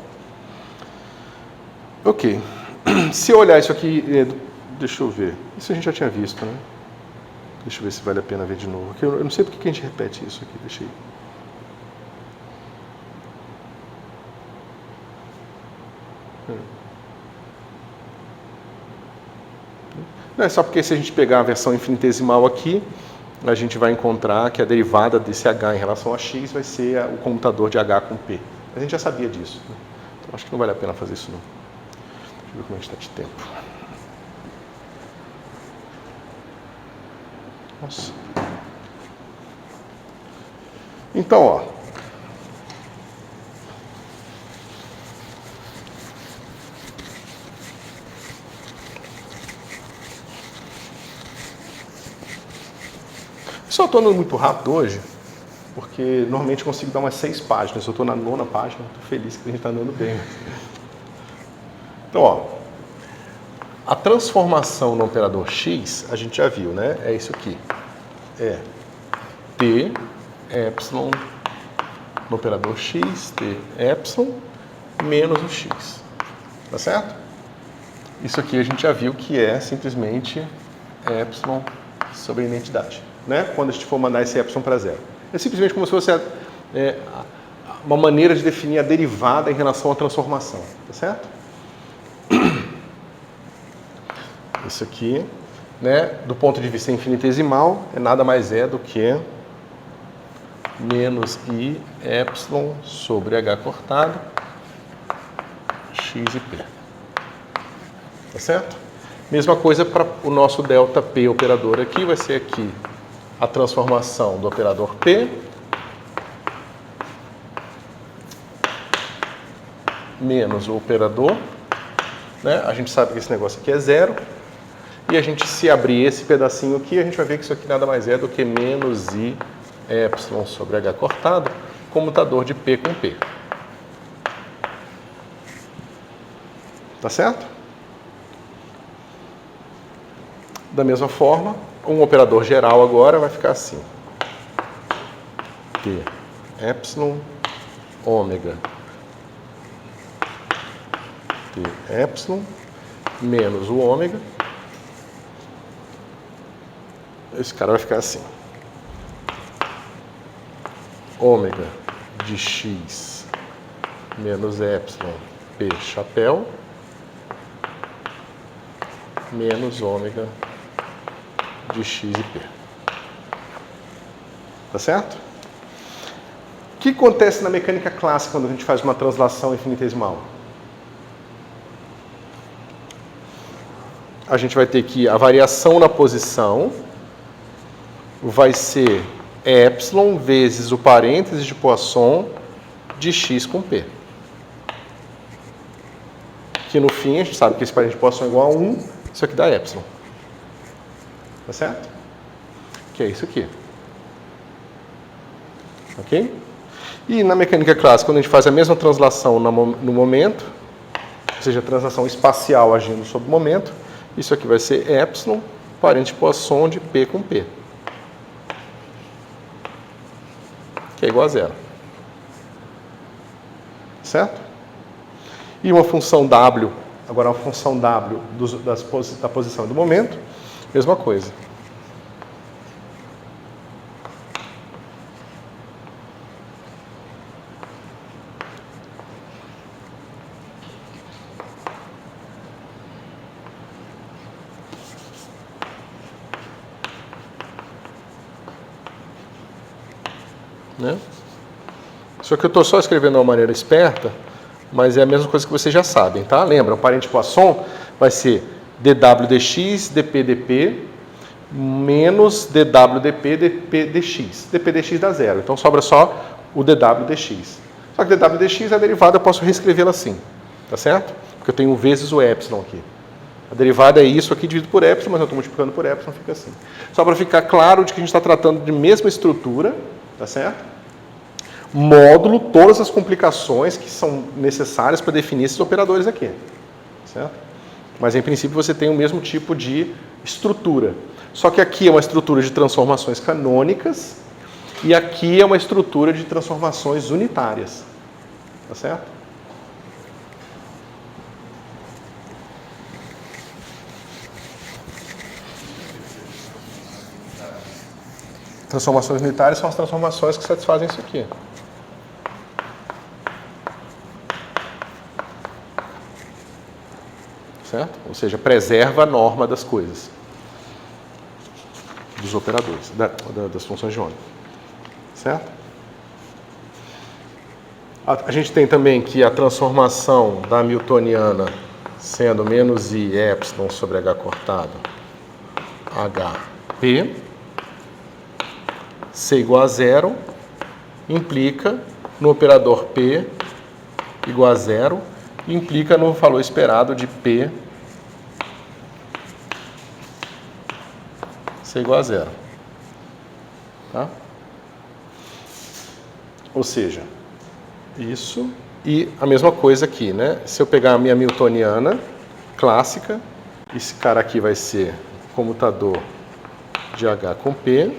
Ok. Se eu olhar isso aqui, deixa eu ver. Isso a gente já tinha visto, né? Deixa eu ver se vale a pena ver de novo. Eu não sei porque que a gente repete isso aqui. Deixa aí. Não é só porque se a gente pegar a versão infinitesimal aqui, a gente vai encontrar que a derivada desse h em relação a x vai ser o comutador de h com p. A gente já sabia disso, né? Então acho que não vale a pena fazer isso não. Deixa eu ver como a gente está de tempo. Nossa. Então, ó. Só estou andando muito rápido hoje, porque normalmente consigo dar umas 6 páginas. Eu estou na 9ª página, estou feliz que a gente está andando bem. Então, ó, a transformação no operador x, a gente já viu, né? É isso aqui. É t epsilon no operador x, t epsilon menos o x. Tá certo? Isso aqui a gente já viu que é simplesmente epsilon sobre a identidade. Né? Quando a gente for mandar esse epsilon para zero. É simplesmente como se fosse uma maneira de definir a derivada em relação à transformação. Tá certo? Isso aqui, né, do ponto de vista infinitesimal, nada mais é do que menos i epsilon sobre h cortado x e p. Tá certo? Mesma coisa para o nosso delta p operador aqui, vai ser aqui a transformação do operador p menos o operador, né? A gente sabe que esse negócio aqui é zero. E a gente, se abrir esse pedacinho aqui, a gente vai ver que isso aqui nada mais é do que menos I epsilon sobre H cortado, comutador de P com P. Tá certo? Da mesma forma, um operador geral agora vai ficar assim. P epsilon ômega P epsilon menos o ômega. Esse cara vai ficar assim. Ômega de x menos epsilon P chapéu menos ômega de x e P. Tá certo? O que acontece na mecânica clássica quando a gente faz uma translação infinitesimal? A gente vai ter que a variação na posição vai ser epsilon vezes o parênteses de Poisson de x com P. Que no fim a gente sabe que esse parênteses de Poisson é igual a 1, isso aqui dá epsilon. Tá certo? Que é isso aqui. Ok? E na mecânica clássica, quando a gente faz a mesma translação no momento, ou seja, a translação espacial agindo sobre o momento, isso aqui vai ser epsilon, parênteses de Poisson de P com P. Que é igual a zero. Certo? E uma função W, agora uma função W da posição e do momento, mesma coisa. Né? Só que eu estou só escrevendo de uma maneira esperta, mas é a mesma coisa que vocês já sabem, tá? Lembra, o parente Poisson vai ser dw dx, dp dp, menos dw dp, dp dx. dp dx dá zero, então sobra só o dw dx. Só que dw dx, a derivada eu posso reescrevê-la assim, tá certo? Porque eu tenho vezes o epsilon aqui. A derivada é isso aqui dividido por epsilon, mas eu estou multiplicando por epsilon, fica assim. Só para ficar claro de que a gente está tratando de mesma estrutura, tá certo? Módulo todas as complicações que são necessárias para definir esses operadores aqui, certo? Mas em princípio você tem o mesmo tipo de estrutura. Só que aqui é uma estrutura de transformações canônicas e aqui é uma estrutura de transformações unitárias, tá certo? Transformações unitárias são as transformações que satisfazem isso aqui. Certo? Ou seja, preserva a norma das coisas, dos operadores, das funções de onda. Certo? A gente tem também que a transformação da Hamiltoniana sendo menos I epsilon sobre H cortado HP ser igual a zero implica no operador P igual a zero, implica no valor esperado de P ser igual a zero. Tá? Ou seja, isso e a mesma coisa aqui, né? Se eu pegar a minha Hamiltoniana clássica, esse cara aqui vai ser comutador de H com P,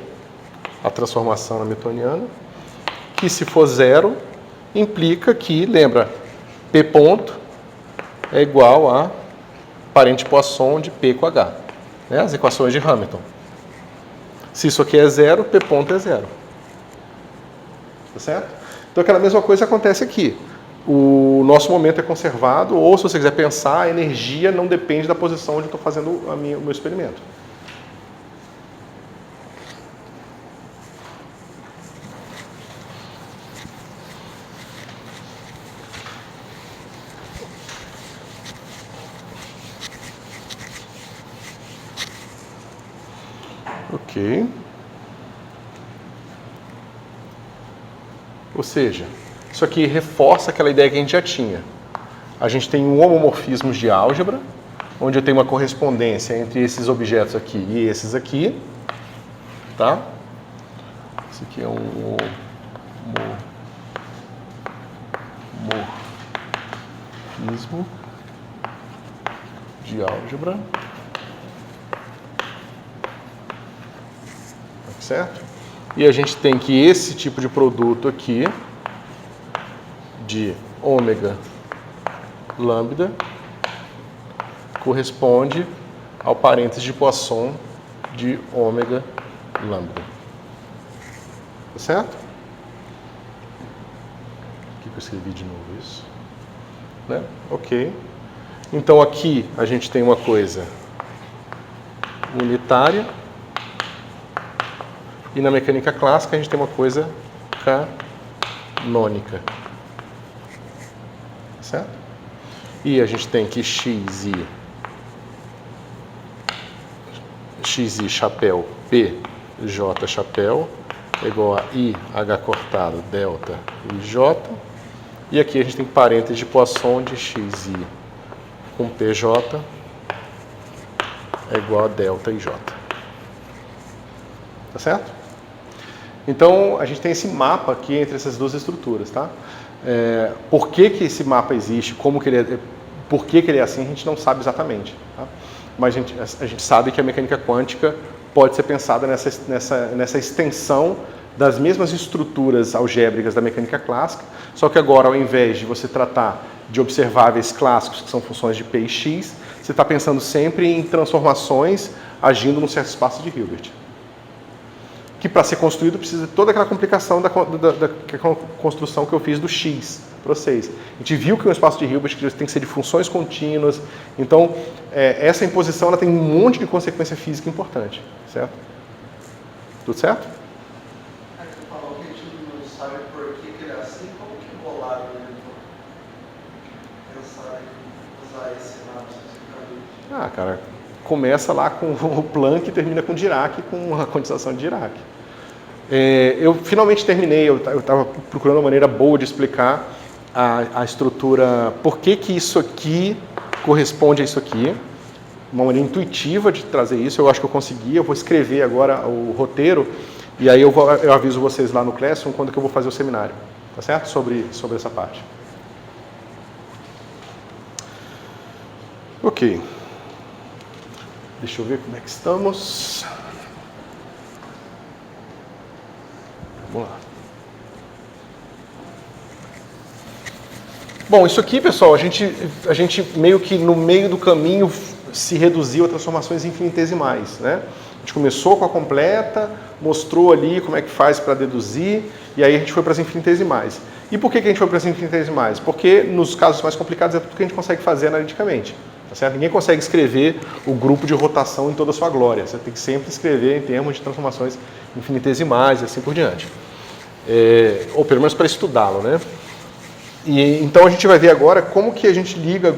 a transformação na Hamiltoniana, que se for zero, implica que, lembra, P ponto é igual a parente Poisson de P com H, né? As equações de Hamilton. Se isso aqui é zero, P ponto é zero. Tá certo? Então aquela mesma coisa acontece aqui. O nosso momento é conservado, ou se você quiser pensar, a energia não depende da posição onde eu estou fazendo o meu experimento. Ok. Ou seja, isso aqui reforça aquela ideia que a gente já tinha. a gente tem um homomorfismo de álgebra, onde eu tenho uma correspondência entre esses objetos aqui e esses aqui, tá? Esse aqui é um morfismo de álgebra, certo? E a gente tem que esse tipo de produto aqui, de ômega lambda, corresponde ao parênteses de Poisson de ômega lambda. Tá certo? Aqui que eu escrevi de novo isso. Né? Ok. Então aqui a gente tem uma coisa unitária. E na mecânica clássica a gente tem uma coisa canônica. Certo? E a gente tem que xi chapéu p j chapéu é igual a i h cortado delta i j. E aqui a gente tem parênteses de Poisson de xi com pj é igual a delta ij. Tá certo? Então, a gente tem esse mapa aqui entre essas duas estruturas, tá? Por que esse mapa existe, por que ele é assim, a gente não sabe exatamente, tá? Mas a gente sabe que a mecânica quântica pode ser pensada nessa extensão das mesmas estruturas algébricas da mecânica clássica, só que agora, ao invés de você tratar de observáveis clássicos, que são funções de P e X, você está pensando sempre em transformações agindo num certo espaço de Hilbert. Que para ser construído precisa de toda aquela complicação da construção que eu fiz do X para vocês. A gente viu que o espaço de Hilbert tem que ser de funções contínuas, então essa imposição ela tem um monte de consequência física importante, certo? Tudo certo? Aí você falou que a gente não sabe por que ele é assim, como que bolaram ele pensar em usar esse mapa especificamente? Cara, começa lá com o Planck e termina com Dirac, com a quantização de Dirac. Eu finalmente terminei, eu estava procurando uma maneira boa de explicar a estrutura, por que isso aqui corresponde a isso aqui, uma maneira intuitiva de trazer isso, eu acho que eu consegui, eu vou escrever agora o roteiro, e aí eu aviso vocês lá no Classroom quando que eu vou fazer o seminário, tá certo? Sobre essa parte. Ok. Deixa eu ver como é que estamos. Vamos lá. Bom, isso aqui, pessoal, a gente meio que no meio do caminho se reduziu a transformações infinitesimais, né? A gente começou com a completa, mostrou ali como é que faz para deduzir, e aí a gente foi para as infinitesimais. E por que a gente foi para as infinitesimais? Porque nos casos mais complicados é tudo que a gente consegue fazer analiticamente. Tá certo? Ninguém consegue escrever o grupo de rotação em toda a sua glória. Você tem que sempre escrever em termos de transformações infinitesimais e assim por diante. Ou pelo menos para estudá-lo, né? E então a gente vai ver agora como que a gente liga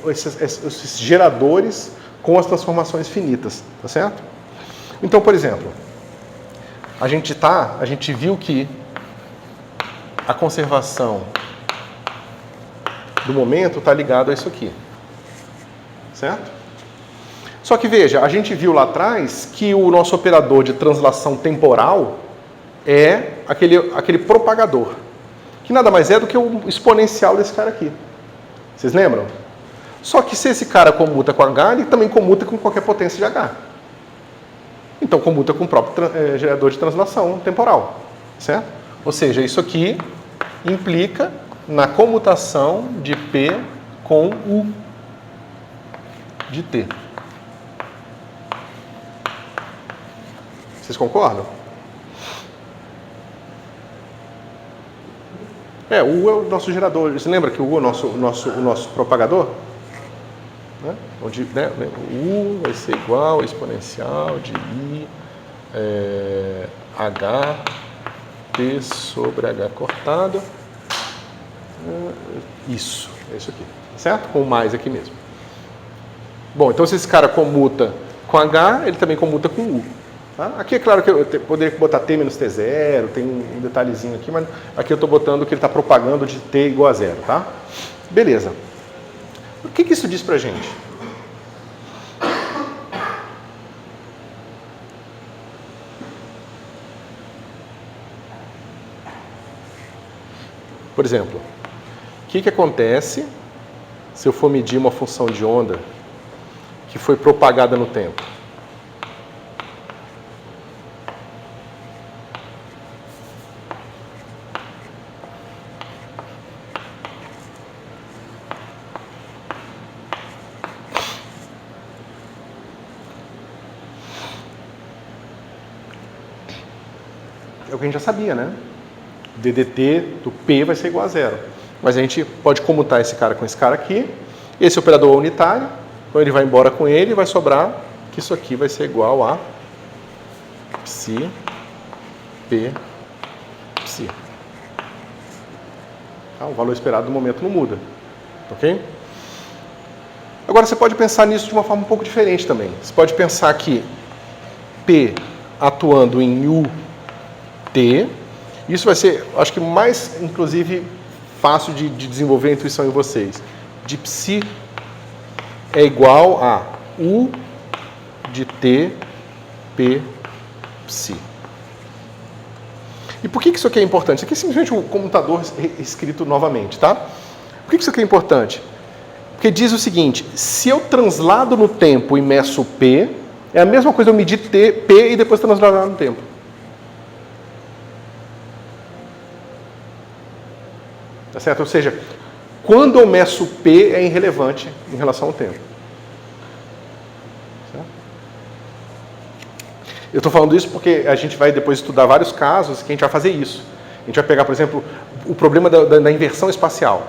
esses geradores com as transformações finitas, tá certo? Então, por exemplo, a gente viu que a conservação do momento está ligado a isso aqui. Certo? Só que veja, a gente viu lá atrás que o nosso operador de translação temporal é aquele propagador, que nada mais é do que o exponencial desse cara aqui. Vocês lembram? Só que se esse cara comuta com H, ele também comuta com qualquer potência de H. Então comuta com o próprio gerador de translação temporal. Certo? Ou seja, isso aqui implica na comutação de P com U de T. Vocês concordam? O U é o nosso gerador. Você lembra que o U é o nosso propagador? Né? Onde, né? O U vai ser igual a exponencial de I H T sobre H cortado. Isso, é isso aqui. Certo? Com o mais aqui mesmo. Bom, então se esse cara comuta com H, ele também comuta com U. Tá? Aqui é claro que eu poderia botar T menos T0, tem um detalhezinho aqui, mas aqui eu estou botando que ele está propagando de T igual a 0, tá? Beleza. O que isso diz pra gente? Por exemplo, o que acontece se eu for medir uma função de onda que foi propagada no tempo? É o que a gente já sabia, né? DDT do P vai ser igual a zero. Mas a gente pode comutar esse cara com esse cara aqui. Esse operador é unitário, então ele vai embora com ele e vai sobrar que isso aqui vai ser igual a psi P psi. Tá? O valor esperado no momento não muda. Ok? Agora você pode pensar nisso de uma forma um pouco diferente também. Você pode pensar que P atuando em UT, isso vai ser, acho que mais, inclusive, fácil de desenvolver a intuição em vocês. De psi é igual a U de T, P, psi. E por que isso aqui é importante? Isso aqui é simplesmente um comutador escrito novamente, tá? Por que isso aqui é importante? Porque diz o seguinte, se eu translado no tempo e meço P, é a mesma coisa eu medir T, P e depois transladar no tempo. Tá certo? Ou seja, quando eu meço P é irrelevante em relação ao tempo. Certo? Eu estou falando isso porque a gente vai depois estudar vários casos que a gente vai fazer isso. A gente vai pegar, por exemplo, o problema da inversão espacial.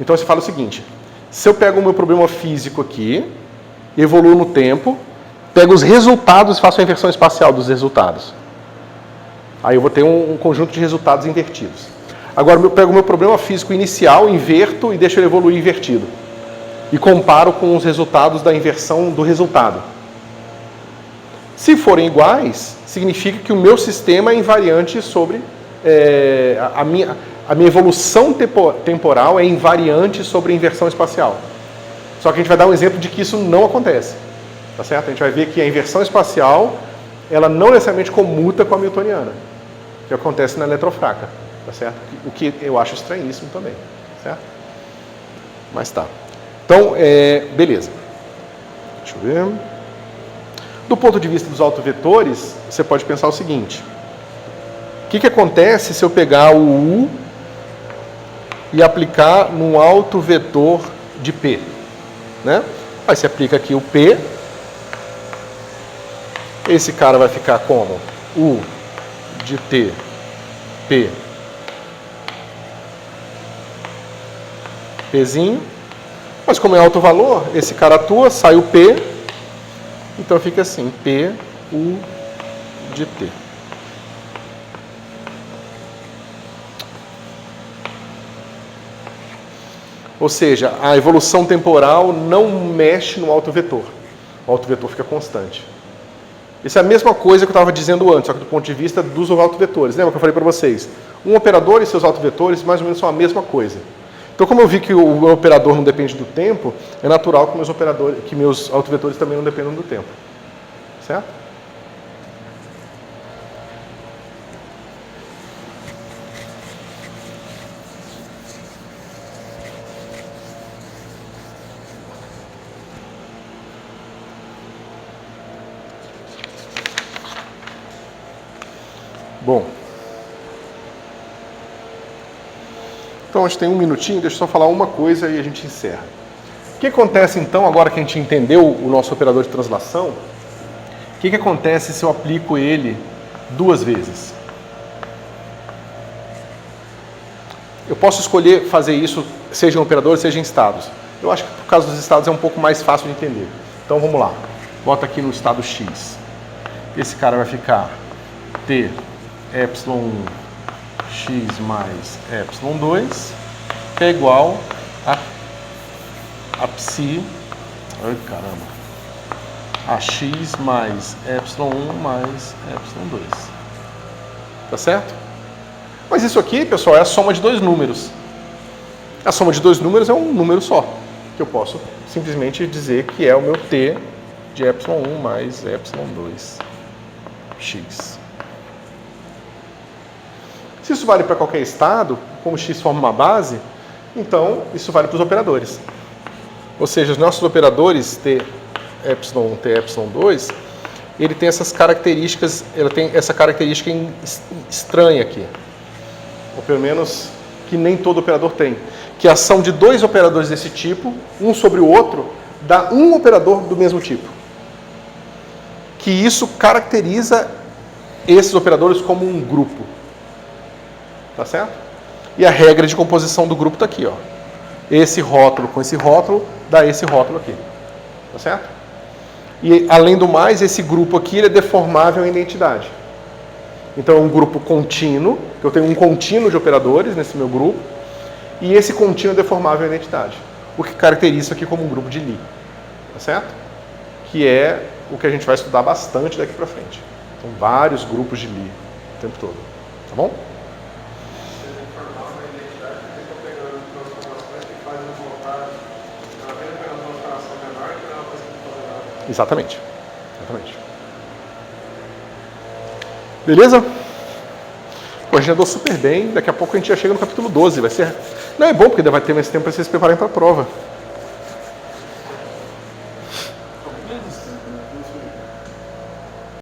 Então você fala o seguinte, se eu pego o meu problema físico aqui, evoluo no tempo, pego os resultados e faço a inversão espacial dos resultados. Aí eu vou ter um conjunto de resultados invertidos. Agora eu pego o meu problema físico inicial, inverto e deixo ele evoluir invertido. E comparo com os resultados da inversão do resultado. Se forem iguais, significa que o meu sistema é invariante sobre... a minha evolução temporal é invariante sobre a inversão espacial. Só que a gente vai dar um exemplo de que isso não acontece. Tá certo? A gente vai ver que a inversão espacial, ela não necessariamente comuta com a newtoniana, que acontece na eletrofraca. Tá certo? O que eu acho estranhíssimo também, certo? Mas tá. Então, beleza. Deixa eu ver. Do ponto de vista dos autovetores, você pode pensar o seguinte. O que acontece se eu pegar o U e aplicar num autovetor de P? Né? Aí você aplica aqui o P. Esse cara vai ficar como? U de T, P. Pzinho, mas como é alto valor, esse cara atua, sai o P, então fica assim, P, U de T. Ou seja, a evolução temporal não mexe no autovetor, o autovetor fica constante. Isso é a mesma coisa que eu estava dizendo antes, só que do ponto de vista dos autovetores. Lembra que eu falei para vocês? Um operador e seus autovetores mais ou menos são a mesma coisa. Então, como eu vi que o meu operador não depende do tempo, é natural que meus autovetores também não dependam do tempo. Certo? Bom. Então, a gente tem um minutinho, deixa eu só falar uma coisa e a gente encerra. O que acontece, então, agora que a gente entendeu o nosso operador de translação, o que acontece se eu aplico ele duas vezes? Eu posso escolher fazer isso, seja em operadores, seja em estados. Eu acho que, por causa dos estados, é um pouco mais fácil de entender. Então, vamos lá. Bota aqui no estado X. Esse cara vai ficar T, epsilon 1, x mais epsilon 2, que é igual a psi, ai caramba, a x mais epsilon 1 mais epsilon 2. Tá certo? Mas isso aqui, pessoal, é a soma de dois números. A soma de dois números é um número só. que eu posso simplesmente dizer que é o meu T de ε1 mais ε2 x. Se isso vale para qualquer estado, como x forma uma base, então isso vale para os operadores. Ou seja, os nossos operadores T ε1, T ε2, ele tem essas características, ele tem essa característica estranha aqui. Ou pelo menos que nem todo operador tem. Que a ação de dois operadores desse tipo, um sobre o outro, dá um operador do mesmo tipo. Que isso caracteriza esses operadores como um grupo. Tá certo? E a regra de composição do grupo está aqui, ó. Esse rótulo com esse rótulo dá esse rótulo aqui. Tá certo? E, além do mais, esse grupo aqui ele é deformável em identidade. Então, é um grupo contínuo, eu tenho um contínuo de operadores nesse meu grupo, e esse contínuo é deformável em identidade. O que caracteriza isso aqui como um grupo de Lie. Tá certo? Que é o que a gente vai estudar bastante daqui para frente. Então, vários grupos de Lie o tempo todo. Tá bom? Exatamente. Exatamente. Beleza? Pô, a gente andou super bem. Daqui a pouco a gente já chega no capítulo 12. Vai ser... Não, é bom porque vai ter mais tempo para vocês se prepararem para a prova.